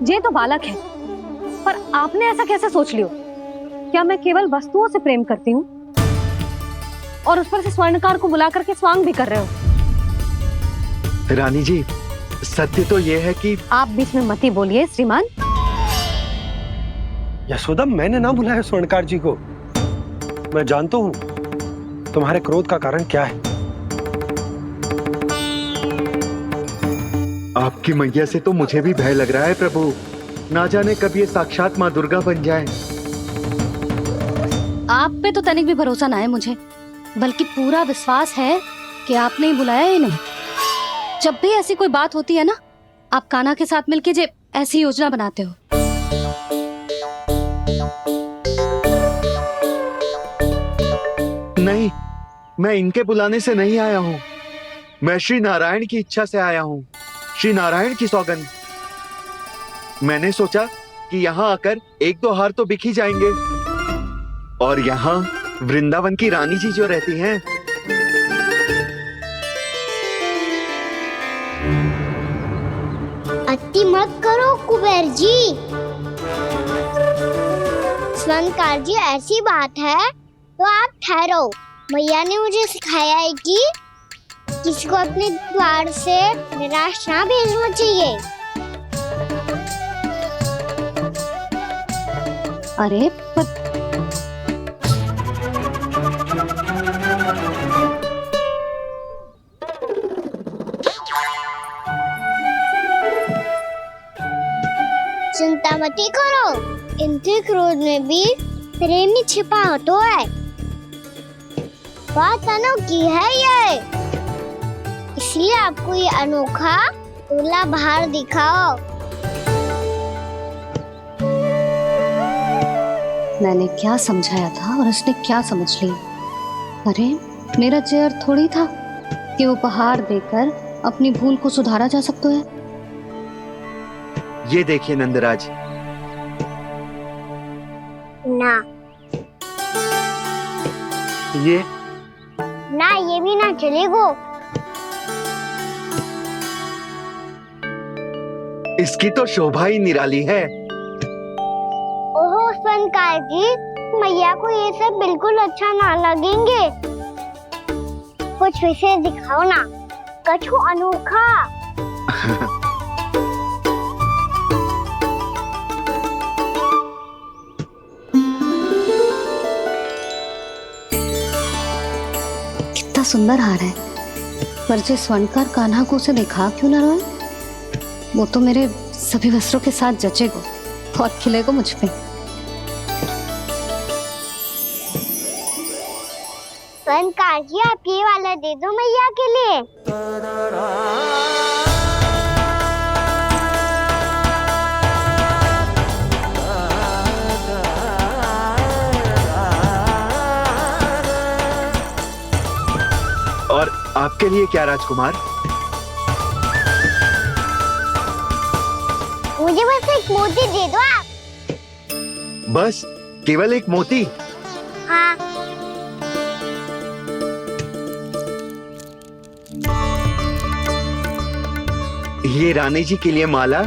ये तो बालक है, पर आपने ऐसा कैसे सोच लियो? क्या मैं केवल वस्तुओं से प्रेम करती हूँ और उस पर से स्वर्णकार को बुला करके स्वांग भी कर रहे हो? रानी जी, सत्य तो ये है कि आप बीच में मत ही बोलिए श्रीमान। यशोदा, मैंने ना बुलाया स्वर्णकार जी को। मैं जानता हूँ तुम्हारे क्रोध का कारण क्या है। आपकी मैया से तो मुझे भी भय लग रहा है प्रभु। ना जाने कब ये साक्षात माँ दुर्गा बन जाए। आप पे तो तनिक भी भरोसा ना है मुझे, बल्कि पूरा विश्वास है कि आपने ही बुलाया ही नहीं। जब भी ऐसी कोई बात होती है ना, आप कान्हा के साथ मिलके जे ऐसी योजना बनाते हो। नहीं, मैं इनके बुलाने से नहीं आया हूँ। मैं श्री नारायण की इच्छा से आया हूँ, श्री नारायण की सौगंध। मैंने सोचा कि यहाँ आकर एक दो हार तो बिक ही जाएंगे। और यहाँ वृंदावन की रानी जी जो रहती हैं, अति मत करो कुबेर जी। स्वर्णकार जी, ऐसी बात है तो आप ठहरो। मैया ने मुझे सिखाया है कि किसी को अपने द्वार से निराश ना भेजना चाहिए। अरे पर चिंता मत करो, इनके क्रोध में भी प्रेम ही छिपा तो है। बात अनोखी है ये, इसलिए आपको ये अनोखा दूल्हा बाहर दिखाओ। मैंने क्या समझाया था और उसने क्या समझ लिया? अरे मेरा चेयर थोड़ी था कि उपहार देकर अपनी भूल को सुधारा जा सकता है। ये देखिए नंदराज। ना ये ना, ये भी ना चलेगो। इसकी तो शोभा ही निराली है। ओहो स्वर्णकार जी, मैया को ये सब बिल्कुल अच्छा ना लगेंगे। कुछ विशेष दिखाओ ना, कछु अनोखा। कितना सुंदर हार है, पर जो स्वर्णकार कान्हा को उसे दिखा क्यों ना रोए? वो तो मेरे सभी वस्त्रों के साथ जचेगा और खिलेगा मुझ पे। स्वर्णकार जी, आप ये वाला दे दो मैया के लिए। और आपके लिए क्या राजकुमार? मुझे बस एक मोती दे दो आप। बस केवल एक मोती? हाँ। ये रानी जी के लिए माला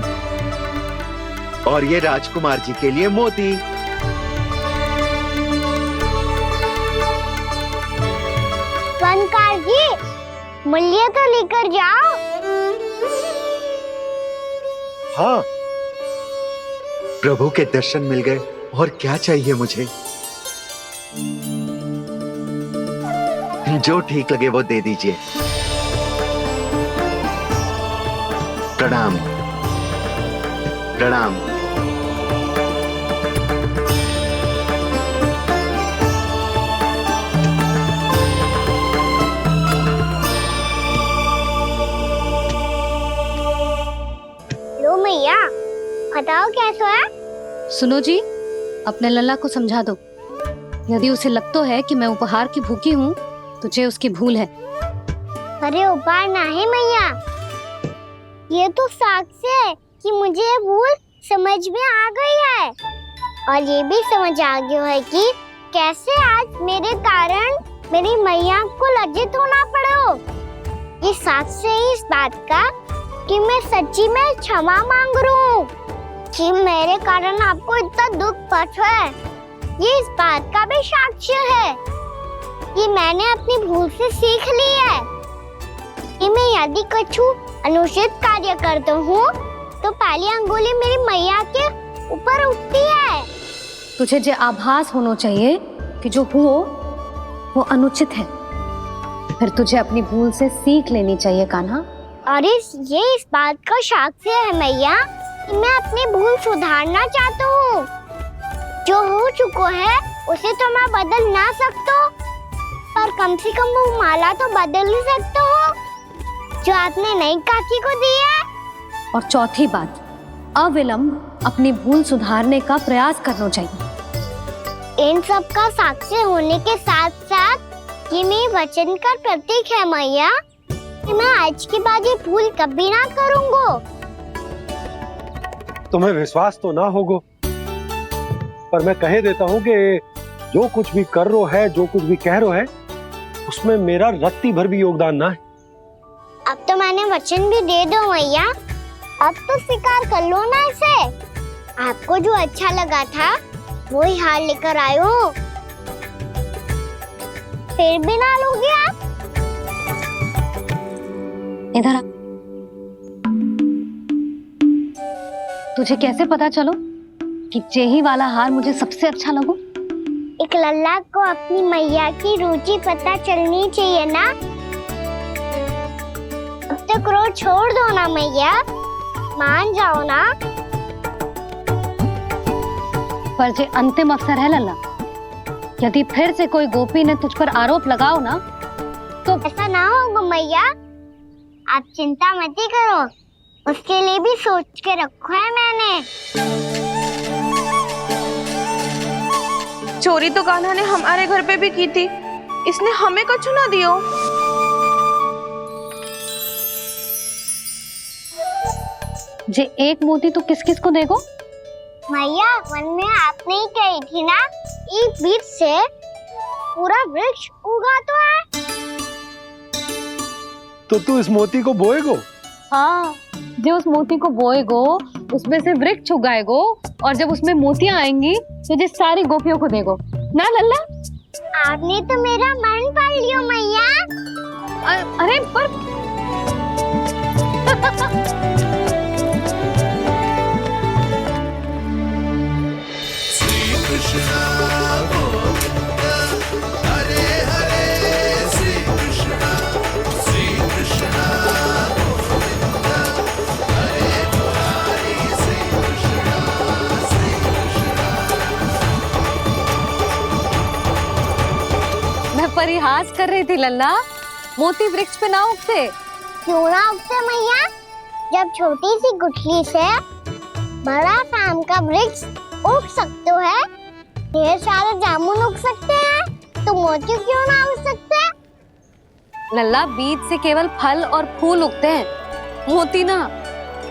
और ये राजकुमार जी के लिए मोती। स्वर्णकार जी, मूल्य तो लेकर जाओ। हाँ, प्रभु के दर्शन मिल गए, और क्या चाहिए मुझे? जो ठीक लगे वो दे दीजिए। प्रणाम प्रणाम। लो मैया, बताओ कैसा है? सुनो जी, अपने लल्ला को समझा दो। यदि उसे लगता है कि मैं उपहार की भूखी हूँ, तो ये उसकी भूल है। अरे उपहार ना है मैया, ये तो साक्ष्य है कि मुझे ये भूल समझ में आ गई है, और ये भी समझ आ गया है कि कैसे आज मेरे कारण मेरी मैया को लज्जित होना पड़ो। ये साक्ष्य है इस बात का कि मैं सच्ची में क्षमा मांग रहा हूँ कि मेरे कारण आपको इतना दुख पहुंचा है। ये इस बात का भी साक्ष्य है कि मैंने अपनी भूल से सीख ली है कि मैं यदि कुछ अनुचित कार्य करता हूँ तो पहली अंगुली मेरी मैया के ऊपर उठती है। तुझे जो आभास होना चाहिए कि जो हुआ वो अनुचित है, फिर तुझे अपनी भूल से सीख लेनी चाहिए कान्हा। और ये इस बात का साक्ष्य है मैया कि मैं अपनी भूल सुधारना चाहता हूँ। जो हो चुका है उसे तो मैं बदल ना सकता, पर कम से कम वो माला तो बदल ही सकता हूँ जो आपने नई काकी को दी है। और चौथी बात, अविलंब अपनी भूल सुधारने का प्रयास करना चाहिए। इन सब का साक्ष्य होने के साथ साथ ये मेरे वचन का प्रतीक है मैया कि मैं आज के बाद ये भूल कभी ना करूँगा। तुम्हें विश्वास तो ना होगा, पर मैं कह देता हूँ कि जो कुछ भी कर रो है, जो कुछ भी कह रो है, उसमें मेरा रत्ती भर भी योगदान ना है। अब तो मैंने वचन भी दे दो मैया, अब तो स्वीकार कर लो ना इसे। आपको जो अच्छा लगा था वही हार लेकर आयो, फिर भी ना लोगे आप? इधर आ। तुझे कैसे पता चलो कि यही वाला हार मुझे सबसे अच्छा लगो? एक लल्ला को अपनी मैया की रुचि पता चलनी चाहिए ना। अब तक क्रोध छोड़ दो ना मैया, मान जाओ ना। पर जे अंतिम अवसर है लल्ला, यदि फिर से कोई गोपी ने तुझ पर आरोप लगाओ ना तो ऐसा ना होगा मैया, आप चिंता मत ही करो, उसके लिए भी सोच के रखा है मैंने। चोरी तो कान्हा ने हमारे घर पे भी की थी, इसने हमें कुछ ना दियो। जे एक मोती तो किस किस को देगो? मैया, मन में आपने ही कही थी ना, एक बीज से पूरा वृक्ष उगा तो है। तो तू इस मोती को बोएगो? हाँ, जो उस मोती को बोएगो उसमें से वृक्ष उगाएगो, और जब उसमें मोतियां आएंगी तो जिस सारी गोपियों को देगो ना लल्ला। आपने तो मेरा मन पढ़ लियो मैया। अरे पर मैं परिहास कर रही थी लल्ला, मोती वृक्ष पे ना उगते। क्यों ना उगते मैया? जब छोटी सी गुठली से बड़ा आम का वृक्ष उग सकते है, ढेर सारे जामुन उग सकते हैं, तो मोती क्यों ना उग सकते? लल्ला, बीज से केवल फल और फूल उगते हैं, मोती ना।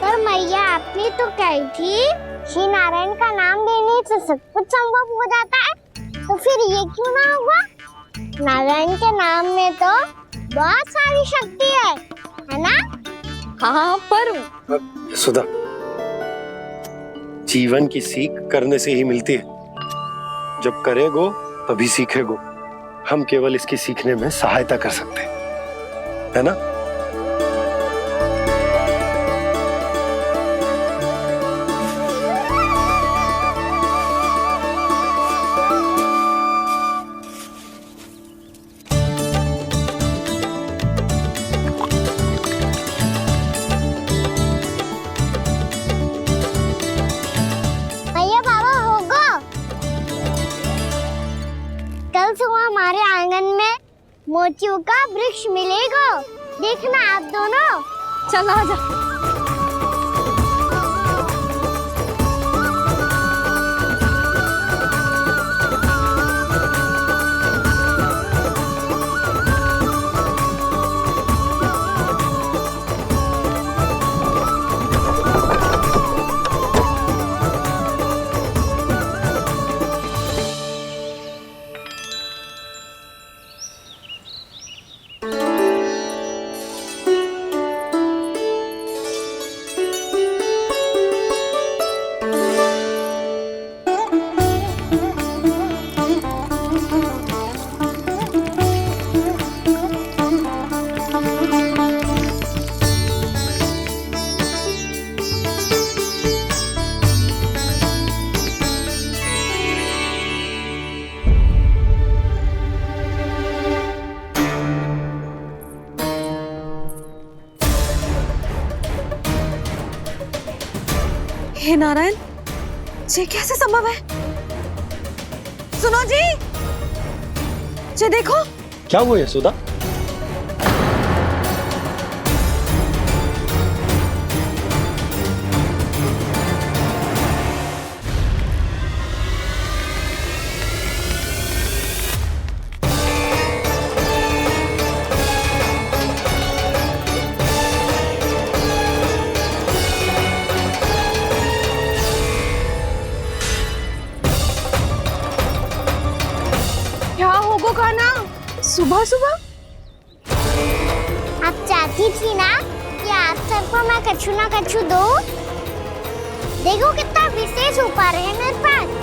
पर मैया आपने तो कही थी श्री नारायण का नाम लेने से सब कुछ संभव हो जाता है, तो फिर ये क्यों ना हुआ? नारायण के नाम में तो बहुत सारी शक्ति है ना? हाँ, पर सुधा, जीवन की सीख करने से ही मिलती है। जब करेगो तभी सीखेगो। हम केवल इसकी सीखने में सहायता कर सकते हैं, है ना? भैया बाबा होगो, कल सुबह हमारे आंगन में मोतियों का वृक्ष मिलेगा, देखना आप दोनों। चल आजा। हे नारायण, ये कैसे संभव है? सुनो जी, ये देखो। क्या हुआ यशोदा? क्या होगो खाना सुबह सुबह? आप चाहती थी ना कि आज सबको मैं कछु ना कछु दूं? देखो कितना विशेष उपहार है मेरे पास।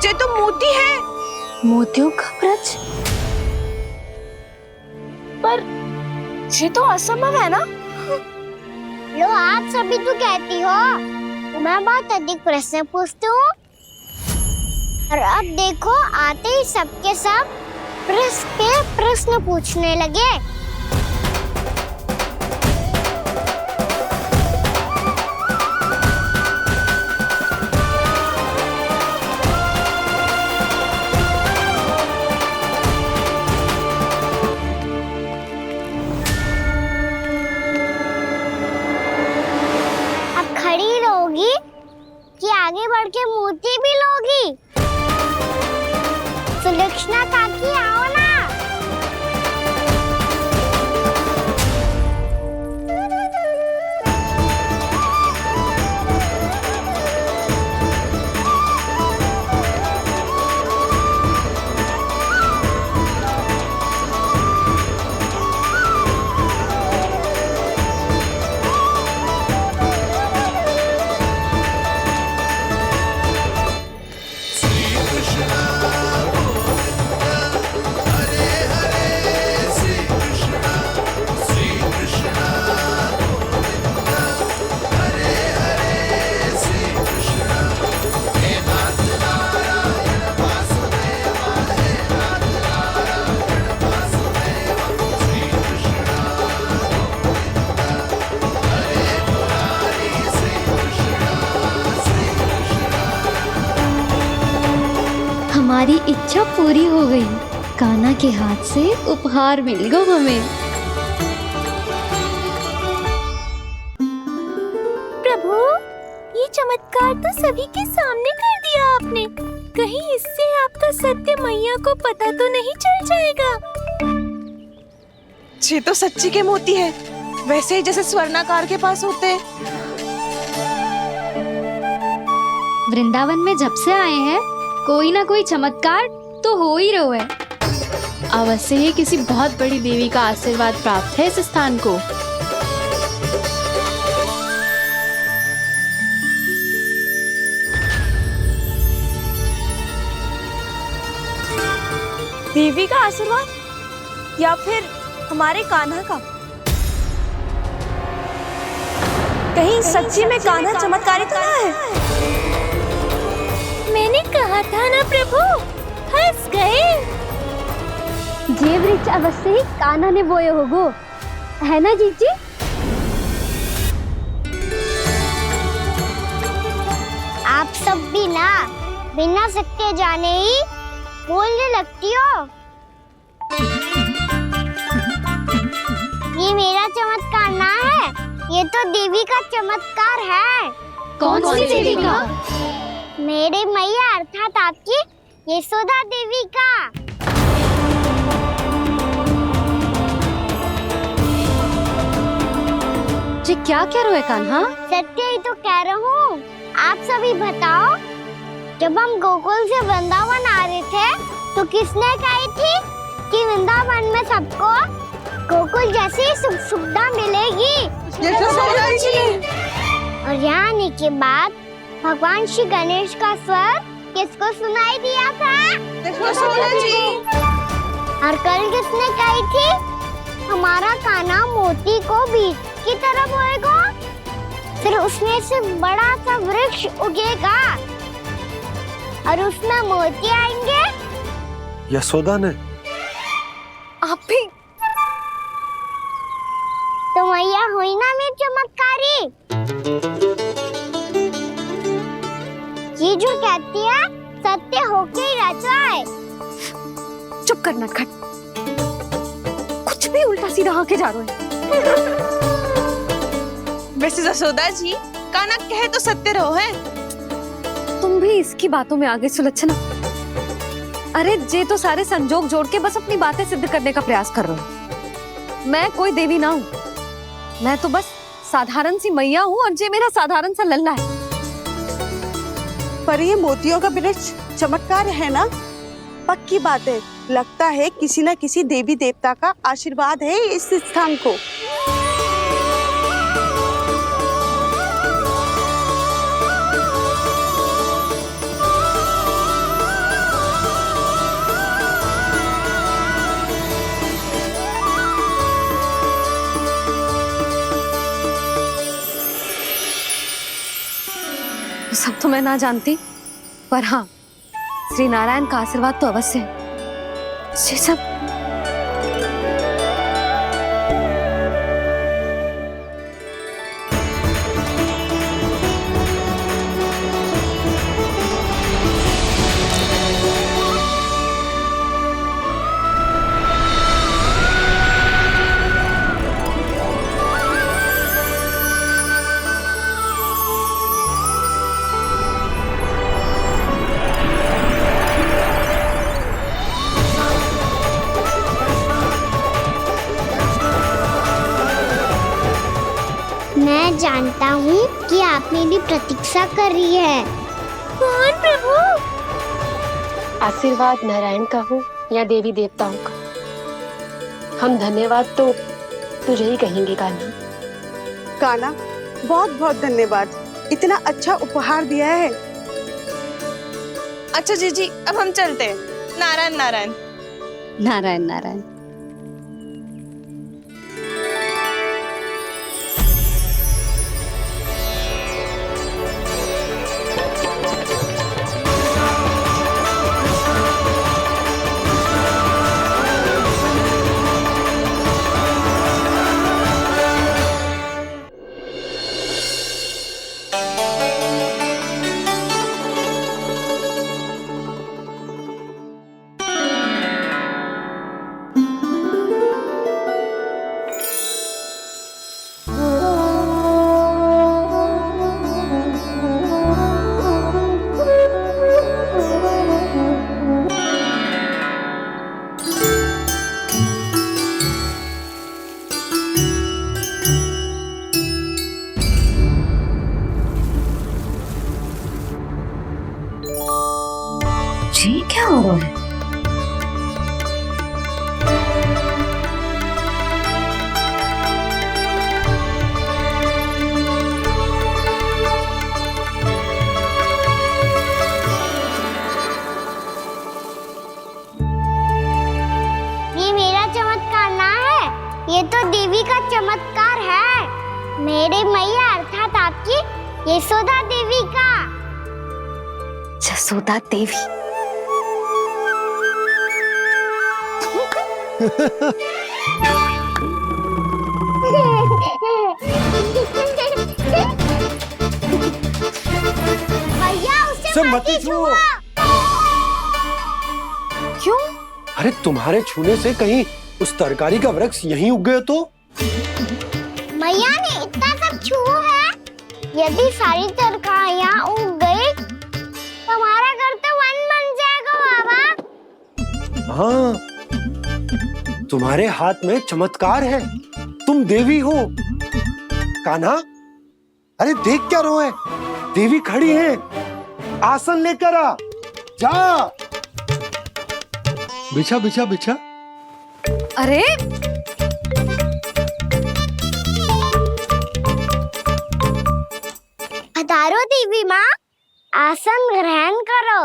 ये तो मोती है। मोतियों का ब्रज? पर ये तो असंभव है ना? लो, आप सभी तो कहती हो मैं बहुत अधिक प्रश्न पूछती हूँ, और अब देखो आते ही सबके सब प्रश्न पूछने लगे। खड़ी रहोगी कि आगे बढ़ के मोती भी लोगी? सुलक्षणा काकी आओ ना। हमारी इच्छा पूरी हो गई। कान्हा के हाथ से उपहार मिल गो हमें। प्रभु, ये चमत्कार तो सभी के सामने कर दिया आपने। कहीं इससे आपका सत्य मैया को पता तो नहीं चल जाएगा? ये तो सच्ची के मोती है, वैसे ही जैसे स्वर्णाकार के पास होते हैं। वृंदावन में जब से आए हैं कोई ना कोई चमत्कार तो हो ही रहा है। अवश्य ही किसी बहुत बड़ी देवी का आशीर्वाद प्राप्त है इस स्थान को। देवी का आशीर्वाद या फिर हमारे कान्हा का? कहीं सच्ची में कान्हा चमत्कारी तो ना है? मैंने कहा था ना प्रभु, फंस गए। ये वृक्ष अवश्य ही कान्हा ने बोए होगो, है ना जीजी? आप सब भी ना बिना सत्य जाने ही बोलने लगती हो। ये मेरा चमत्कार ना है, ये तो देवी का चमत्कार है। कौन सी देवी का? मेरे मैया अर्थात आपकी यशोदा देवी का। जी क्या कह रहे हो कान्हा? सत्य ही तो कह रहा हूँ। आप सभी बताओ, जब हम गोकुल से वृंदावन आ रहे थे तो किसने कही थी कि वृंदावन में सबको गोकुल जैसी सुख सुविधा मिलेगी? यशोदा जी। और यहाँ आने के बाद भगवान श्री गणेश का स्वर किसको सुनाई दिया था? यशोदा जी। और कल किसने कही थी हमारा कान्हा मोती को बीज की तरफ होएगा, फिर उसमें से बड़ा सा वृक्ष उगेगा और उसमें मोती आएंगे? यशोदा ने। आप भी तो मैया हुई ना मेरी चमत्कारी। ये जो कहती है सत्य होके ही रहता है। चुप कर नटखट, कुछ भी उल्टा सीधा आके जा रहे हैं। वैसे यशोदा जी, कान्हा कहे तो सत्य रहो है। तुम भी इसकी बातों में आगे सुलझना। अरे जे तो सारे संजोग जोड़ के बस अपनी बातें सिद्ध करने का प्रयास कर रहे हो। मैं कोई देवी ना हूँ, मैं तो बस साधारण सी मैया हूँ और जे मेरा साधारण सा लल्ला है। पर ये मोतियों का वृक्ष चमत्कार है ना? पक्की बात है, लगता है किसी न किसी देवी देवता का आशीर्वाद है इस स्थान को। सब तो मैं ना जानती, पर हाँ, श्री नारायण का आशीर्वाद तो अवश्य है। ये सब मैं जानता हूँ कि आप मेरी प्रतीक्षा कर रही है। कौन प्रभु? आशीर्वाद नारायण का हो या देवी देवताओं का, हम धन्यवाद तो तुझे ही कहेंगे कान्हा। कान्हा, बहुत बहुत धन्यवाद, इतना अच्छा उपहार दिया है। अच्छा जीजी, अब हम चलते हैं। नारायण नारायण। नारायण नारायण। ये तो देवी का चमत्कार है, मेरे मैया अर्थात आपकी यशोदा देवी का। जसोदा देवी। भैया उसे सब मत मत ही छुओ। छुओ। क्यों? अरे तुम्हारे छूने से कहीं उस तरकारी का वृक्ष यहीं उग गए तो? मैया ने इतना सब छुआ है, यदि सारी तरकारियां उग गई तो हमारा घर तो वन बन जाएगा बाबा। हाँ, तुम्हारे हाथ में चमत्कार है, तुम देवी हो। कान्हा, अरे देख क्या रोए, देवी खड़ी है, आसन लेकर आ, जा। बिछा बिछा बिछा। अरे पधारो देवी माँ, आसन ग्रहण करो।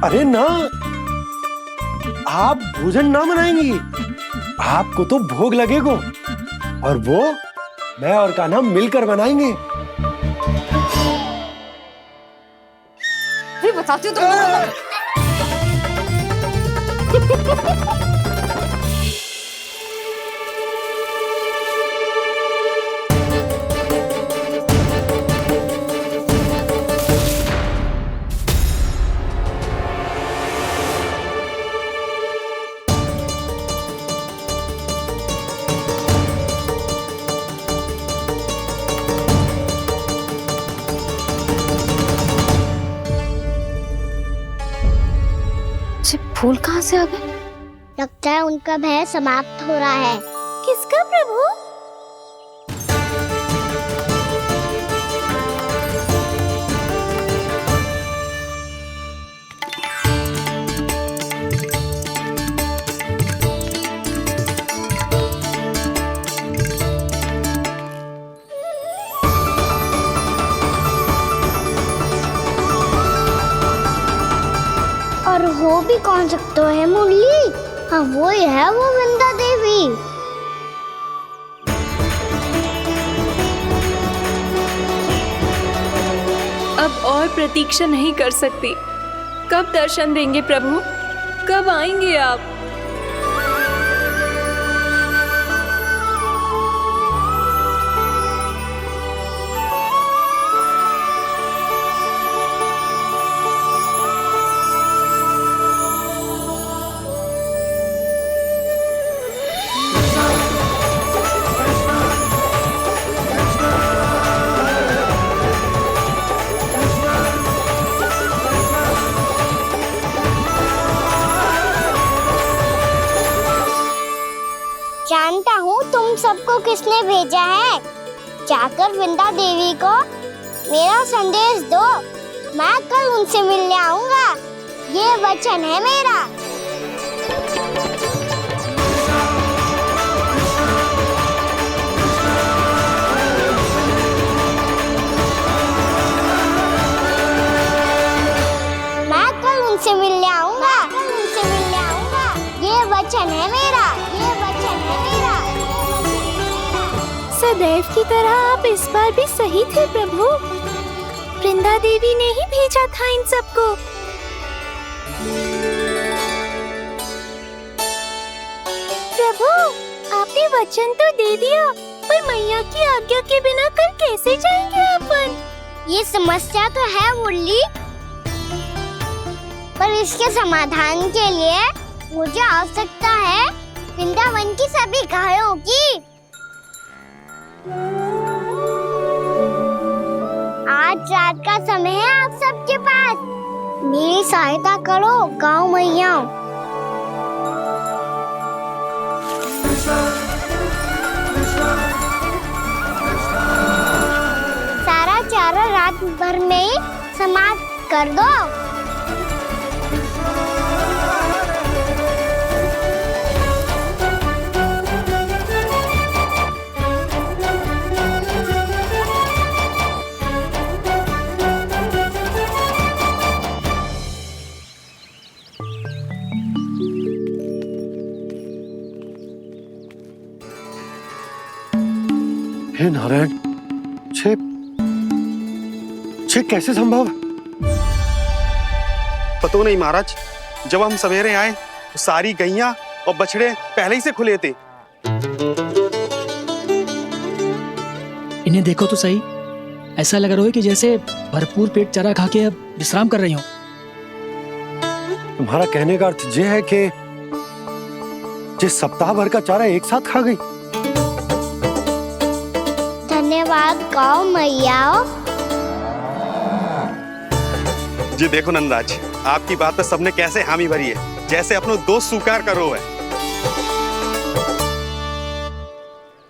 अरे ना, आप भोजन ना बनाएंगी, आपको तो भोग लगेगा और वो मैं और कान्हा मिलकर बनाएंगे। भी बताती हूँ तुमको। फूल कहाँ से आ गए? लगता है उनका भय समाप्त हो रहा है। किसका प्रभु? और हो भी कौन सकता है मुरली? हाँ वो ही है, वो वृंदा देवी। अब और प्रतीक्षा नहीं कर सकती। कब दर्शन देंगे प्रभु? कब आएंगे आप? जानता हूँ तुम सबको किसने भेजा है। जाकर वृंदा देवी को मेरा संदेश दो, मैं कल उनसे मिलने आऊंगा, ये वचन है मेरा। मैं कल उनसे मिलने आऊंगा, ये वचन है मेरा, ये वचन है मेरा। सदैव की तरह आप इस बार भी सही थे प्रभु। वृंदा देवी ने ही भेजा था इन सबको। प्रभु, आपने वचन तो दे दिया, पर मैया की आज्ञा के बिना कल कैसे जाएंगे अपन? ये समस्या तो है मुरली, पर इसके समाधान के लिए मुझे आवश्यकता है वृंदावन की सभी गायों की। आज रात का समय है आप सबके पास, मेरी सहायता करो गाँव मैया। सारा चारा रात भर में ही समाप्त कर दो। हे नारायण, छे कैसे संभव? पता नहीं महाराज, जब हम सवेरे आए तो सारी गैया और बछड़े पहले ही से खुले थे। इन्हें देखो तो सही, ऐसा लग रहा है कि जैसे भरपूर पेट चारा खा के अब विश्राम कर रही हो। तुम्हारा कहने का अर्थ ये है कि जिस सप्ताह भर का चारा एक साथ खा गई। धन्यवाद गाँव मैया। जी देखो नंदराज, आपकी बात पर सबने कैसे हामी भरी है, जैसे अपनो दोस्त स्वीकार करो है।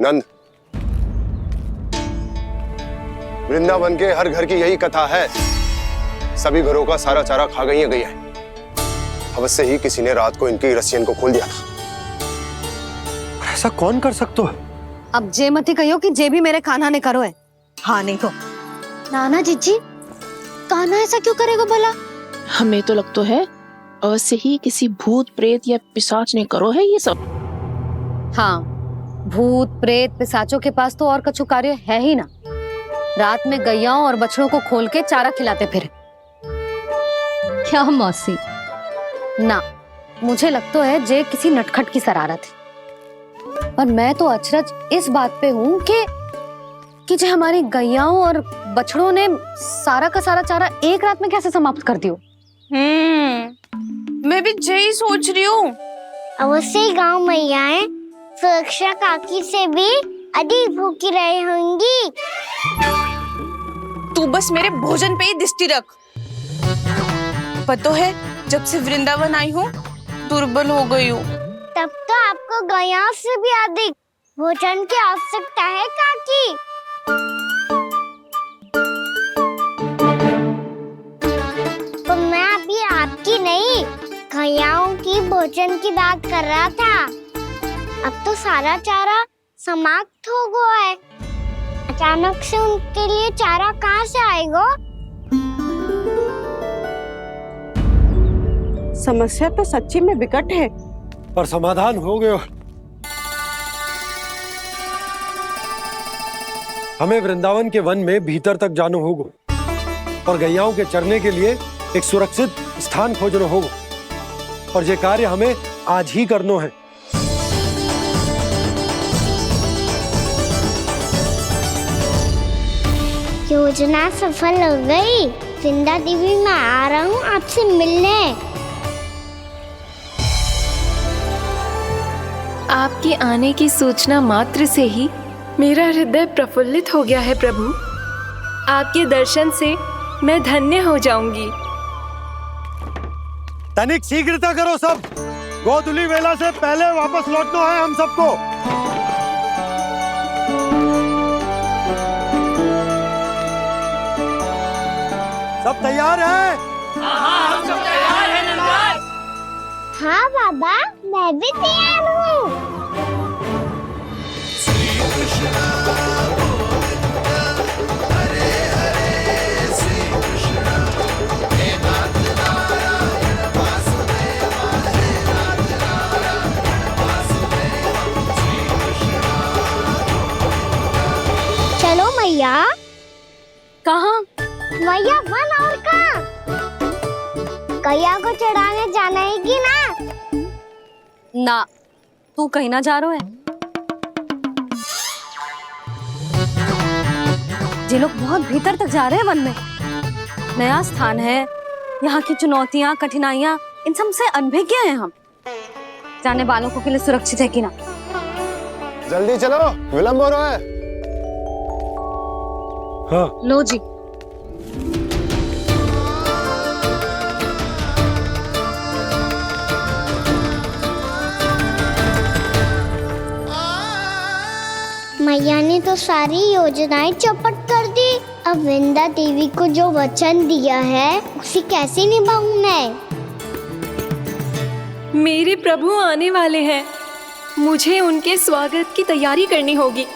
नंद, वृंदावन के हर घर की यही कथा है। सभी घरों का सारा चारा खा गई है गैया। अवश्य ही किसी ने रात को इनकी रस्सियन को खोल दिया था। ऐसा कौन कर सकता है? अब जे मती कहियो कि जे भी मेरे कान्हा ने करो है। हाँ नहीं तो नाना जीजी, कान्हा ऐसा क्यों करेगा भला? हमें तो लगता है अवश्य ही किसी भूत प्रेत या पिशाच ने करो है ये सब। हाँ, भूत प्रेत पिशाचों के पास तो और कछु कार्य है ही ना। रात में गैयाओं और बछड़ों को खोल के चारा खिलाते फिर। क्या मौसी? ना, मुझे लगता है जे किसी नटखट की शरारत है। पर मैं तो अचरज इस बात पे हूँ कि जो हमारी गैयाओं और बछड़ों ने सारा का सारा चारा एक रात में कैसे समाप्त कर दियो। मैं भी यही सोच रही हूँ। अवश्य गाँव मैयाएं सुरक्षा काकी से भी अधिक भूखी रही होंगी। तू बस मेरे भोजन पे ही दृष्टि रख। पता है, जब से वृंदावन आई हूँ दुर्बल हो गई हूँ। तब तो आपको गैया से भी अधिक भोजन की आवश्यकता है काकी। तो मैं अभी आपकी नहीं, गैयाओं की भोजन की बात कर रहा था। अब तो सारा चारा समाप्त हो गया है। अचानक से उनके लिए चारा कहाँ से आएगा? समस्या तो सच्ची में विकट है, पर समाधान हो गया। हमें वृंदावन के वन में भीतर तक जाना होगा और गैयाओं के चरने के लिए एक सुरक्षित स्थान खोजना होगा, और ये कार्य हमें आज ही करना है। योजना सफल हो गई। वृंदा देवी, मैं आ रहा हूँ आपसे मिलने। आपके आने की सूचना मात्र से ही मेरा हृदय प्रफुल्लित हो गया है प्रभु। आपके दर्शन से मैं धन्य हो जाऊंगी। तनिक शीघ्रता करो सब, गोधुली वेला से पहले वापस लौटना है हम सबको। सब तैयार है? हाँ, हम सब तैयार हैं नंदलाल। हाँ बाबा, मैं भी तैयार हूँ। चलो मैया। कहाँ? मैया वन और कहाँ? गैया को चढ़ाने जाना है कि ना? ना, तू कहीं ना जा रहा है। ये लोग बहुत भीतर तक जा रहे हैं वन में। नया स्थान है, यहाँ की चुनौतियाँ कठिनाइयाँ इन सब से अनभिज्ञ हैं हम। जाने वालों को के लिए सुरक्षित है कि ना? जल्दी चलो, विलंब हो रहा है। हाँ। लो जी। मैया ने तो सारी योजनाएं चौपट कर दी। अब वृंदा देवी को जो वचन दिया है उसे कैसे निभाऊं मैं? मेरे प्रभु आने वाले हैं, मुझे उनके स्वागत की तैयारी करनी होगी।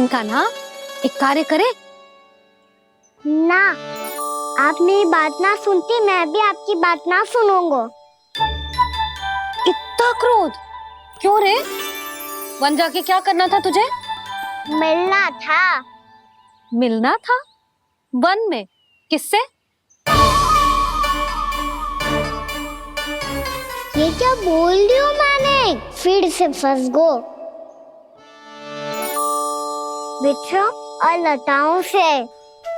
कान्हा, एक कार्य करे? ना, आप मेरी बात ना सुनती, मैं भी आपकी बात ना सुनूंगा। इतना क्रोध क्यों रे? वन जाके क्या करना था तुझे? मिलना था। मिलना था? वन में? किससे? ये क्या बोल रही हूँ मैंने? फिर से फंस गो। बिच्छू और लताओं से,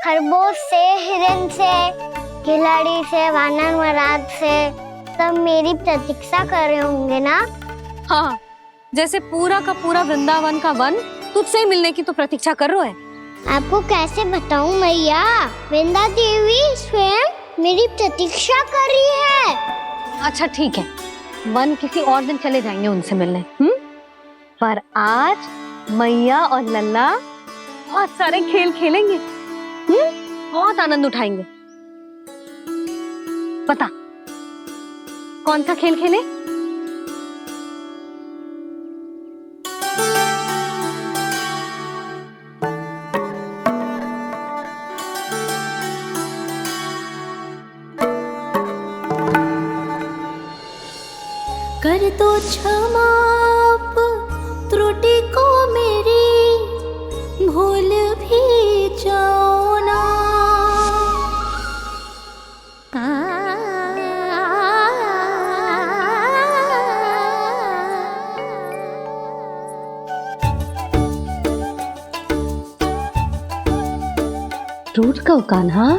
खरगोश से, हिरन से, खिलाड़ी से, वानर महाराज से, सब मेरी प्रतीक्षा कर रहे होंगे ना? हाँ, जैसे पूरा का पूरा वृंदावन का वन तुझसे ही मिलने की तो प्रतीक्षा कर रहा है। आपको कैसे बताऊं मैया? वृंदा देवी स्वयं मेरी प्रतीक्षा कर रही है। अच्छा ठीक है, वन किसी और दिन चले जाएंगे उनसे मिलने। पर आज मैया और लल्ला बहुत सारे खेल खेलेंगे। बहुत आनंद उठाएंगे। पता कौन सा खेल खेले? कर दो क्षमा त्रुटि को मेरी, भूल भी जाओ ना। टूट गओ कान्हा?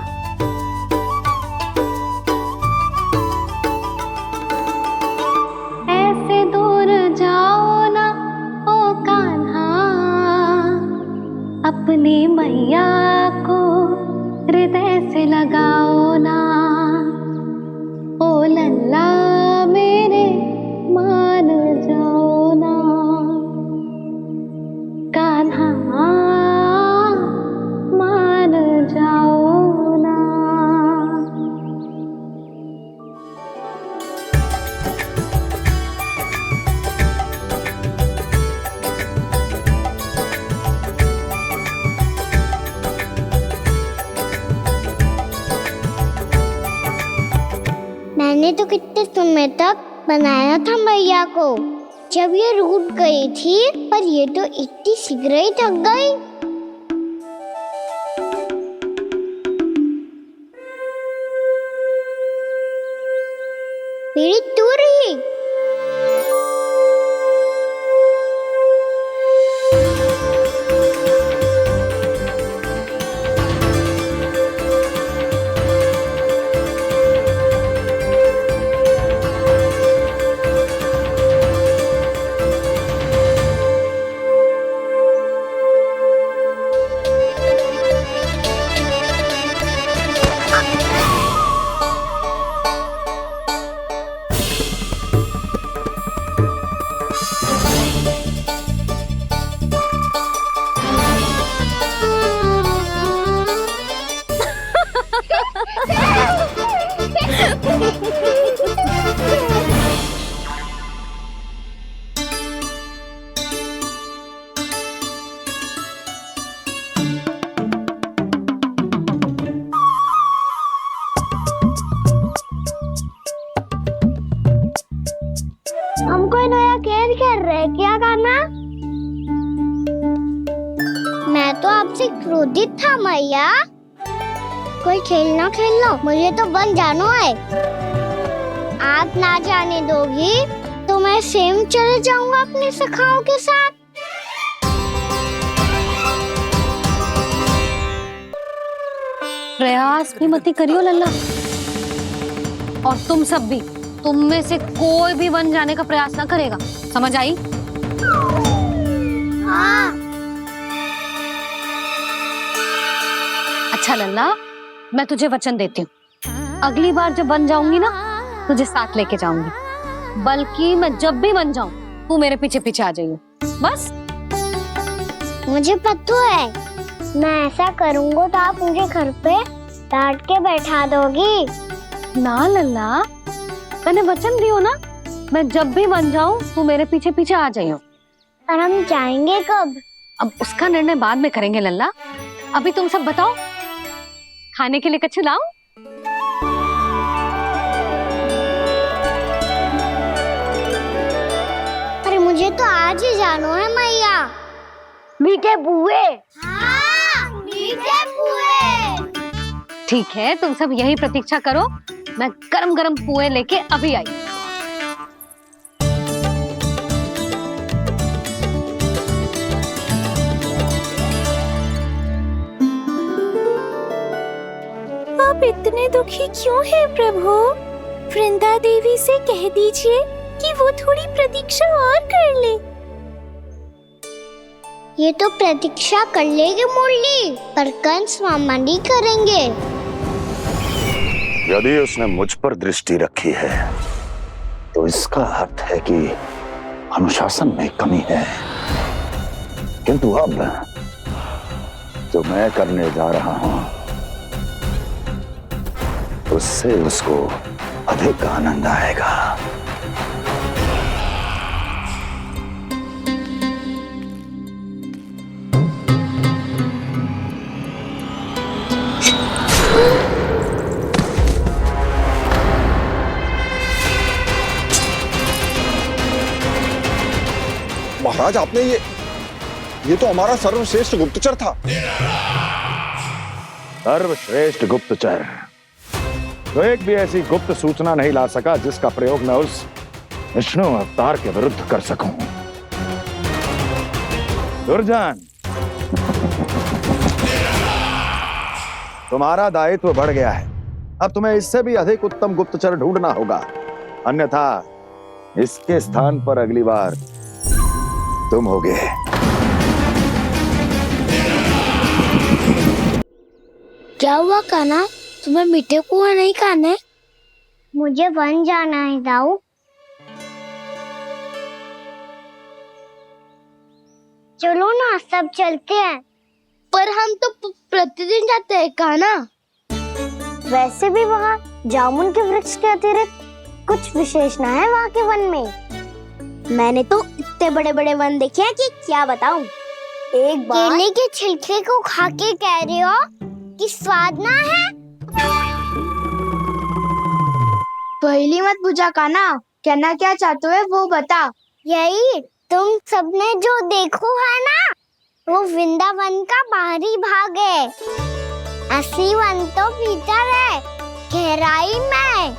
ऐसे दूर जाओ ना ओ कान्हा, अपनी मैया को हृदय से लगाओ ना। ओ लल्ला मेरे मान जाओ ना, कान्हा मान जाओ ना। मैंने तो कितने समय तक बनाया था मैया को, जब ये रूठ गई थी, पर ये तो इतनी शीघ्र ही थक गई। मेरी दूर ही। हम कोई नया खेल खेल रहे हैं क्या करना? मैं तो आपसे क्रोधित था मैया। कोई खेलना खेल लो, मुझे तो बन जाना है। आप ना जाने दोगी तो मैं स्वयं चले जाऊंगा अपने सखाओं के साथ। प्रयास भी मत करियो लल्ला, और तुम सब भी, तुम में से कोई भी वन जाने का प्रयास ना करेगा, समझ आई? हाँ। अच्छा लल्ला, मैं तुझे वचन देती हूँ, अगली बार जब वन जाऊंगी ना, तुझे साथ लेके जाऊंगी। बल्कि मैं जब भी वन जाऊं, तू मेरे पीछे पीछे आ जाइयो, बस। मुझे पता है, मैं ऐसा करूंगा तो आप मुझे घर पे डांट के बैठा दोगी। ना लल्ला, मैंने वचन दियो ना, मैं जब भी बन जाऊं तू मेरे पीछे पीछे आ जाइयो। पर हम जाएंगे कब? अब उसका निर्णय बाद में करेंगे लल्ला। अभी तुम सब बताओ, खाने के लिए कुछ लाऊं? अरे मुझे तो आज ही जाना है मैया। मीठे बुए। हाँ, मीठे बुए। ठीक है, तुम सब यही प्रतीक्षा करो, मैं गरम गरम पुए लेके अभी आई। आप इतने दुखी क्यों हैं प्रभु? वृंदा देवी से कह दीजिए कि वो थोड़ी प्रतीक्षा और कर ले। ये तो प्रतीक्षा कर लेगी मुरली, पर कंस मामा नहीं करेंगे। यदि उसने मुझ पर दृष्टि रखी है तो इसका अर्थ है कि अनुशासन में कमी है। किंतु अब जो मैं करने जा रहा हूं उससे उसको अधिक आनंद आएगा। महाराज, आपने ये तो हमारा सर्वश्रेष्ठ गुप्तचर था। सर्वश्रेष्ठ गुप्तचर तो एक भी ऐसी गुप्त सूचना नहीं ला सका जिसका प्रयोग मैं उस विष्णु अवतार के विरुद्ध कर सकूं। दुर्जन, तुम्हारा दायित्व बढ़ गया है। अब तुम्हें इससे भी अधिक उत्तम गुप्तचर ढूंढना होगा, अन्यथा इसके स्थान पर अगली बार तुम होगे। क्या हुआ कान्हा, तुम्हें मीठे पुआ नहीं खाने? मुझे वन जाना है दाऊ। चलो ना, सब चलते हैं। पर हम तो प्रतिदिन जाते हैं कान्हा। वैसे भी वहाँ जामुन के वृक्ष के अतिरिक्त कुछ विशेष ना है वहाँ के वन में। मैंने तो इतने बड़े बड़े वन देखे हैं कि क्या बताऊं। एक बार केले के छिलके को खा के कह रहे हो कि स्वाद ना है? पहली मत पूछा कान्हा, कहना क्या चाहते हो वो बता। यही तुम सबने जो देखो है ना, वो वृंदावन का बाहरी भाग है। असली वन तो भीतर है, गहराई में,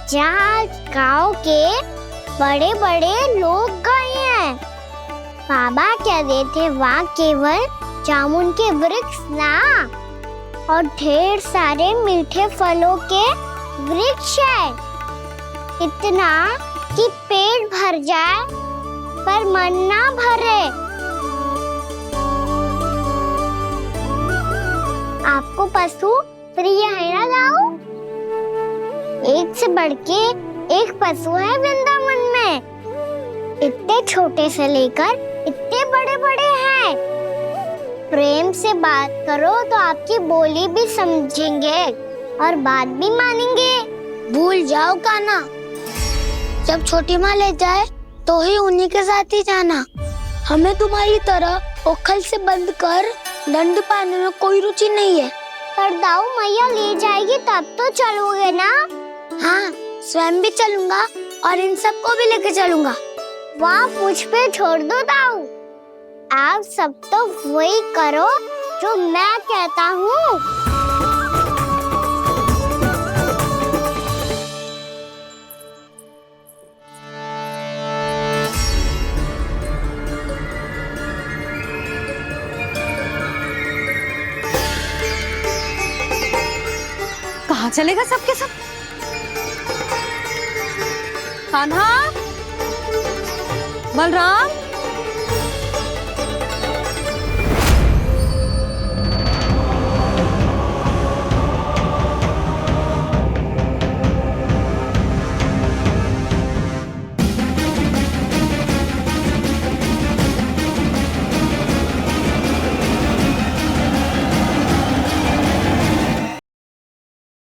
जहाँ गाँव के बड़े बड़े लोग गए हैं। बाबा कह रहे थे वहाँ केवल जामुन के वृक्ष ना, और ढेर सारे मीठे फलों के वृक्ष है। इतना कि पेट भर जाए पर मन ना भरे। आपको पशु प्रिय है ना दाऊ? एक से बढ़ के एक पशु है वृंदावन में। इतने छोटे से लेकर इतने बड़े बड़े हैं। प्रेम से बात करो तो आपकी बोली भी समझेंगे और बात भी मानेंगे। भूल जाओ कान्हा, जब छोटी माँ ले जाए तो ही उन्हीं के साथ ही जाना। हमें तुम्हारी तरह ओखल से बंद कर दंड पाने में कोई रुचि नहीं है। पर दाऊ मैया ले जाएगी तब तो चलोगे ना? हाँ, स्वयं भी चलूंगा और इन सबको भी लेके चलूंगा। वाह, मुझ पे छोड़ दो दाऊ। आप सब तो वही करो जो मैं कहता हूँ। कहाँ चलेगा सबके सब? कान्हा, बलराम,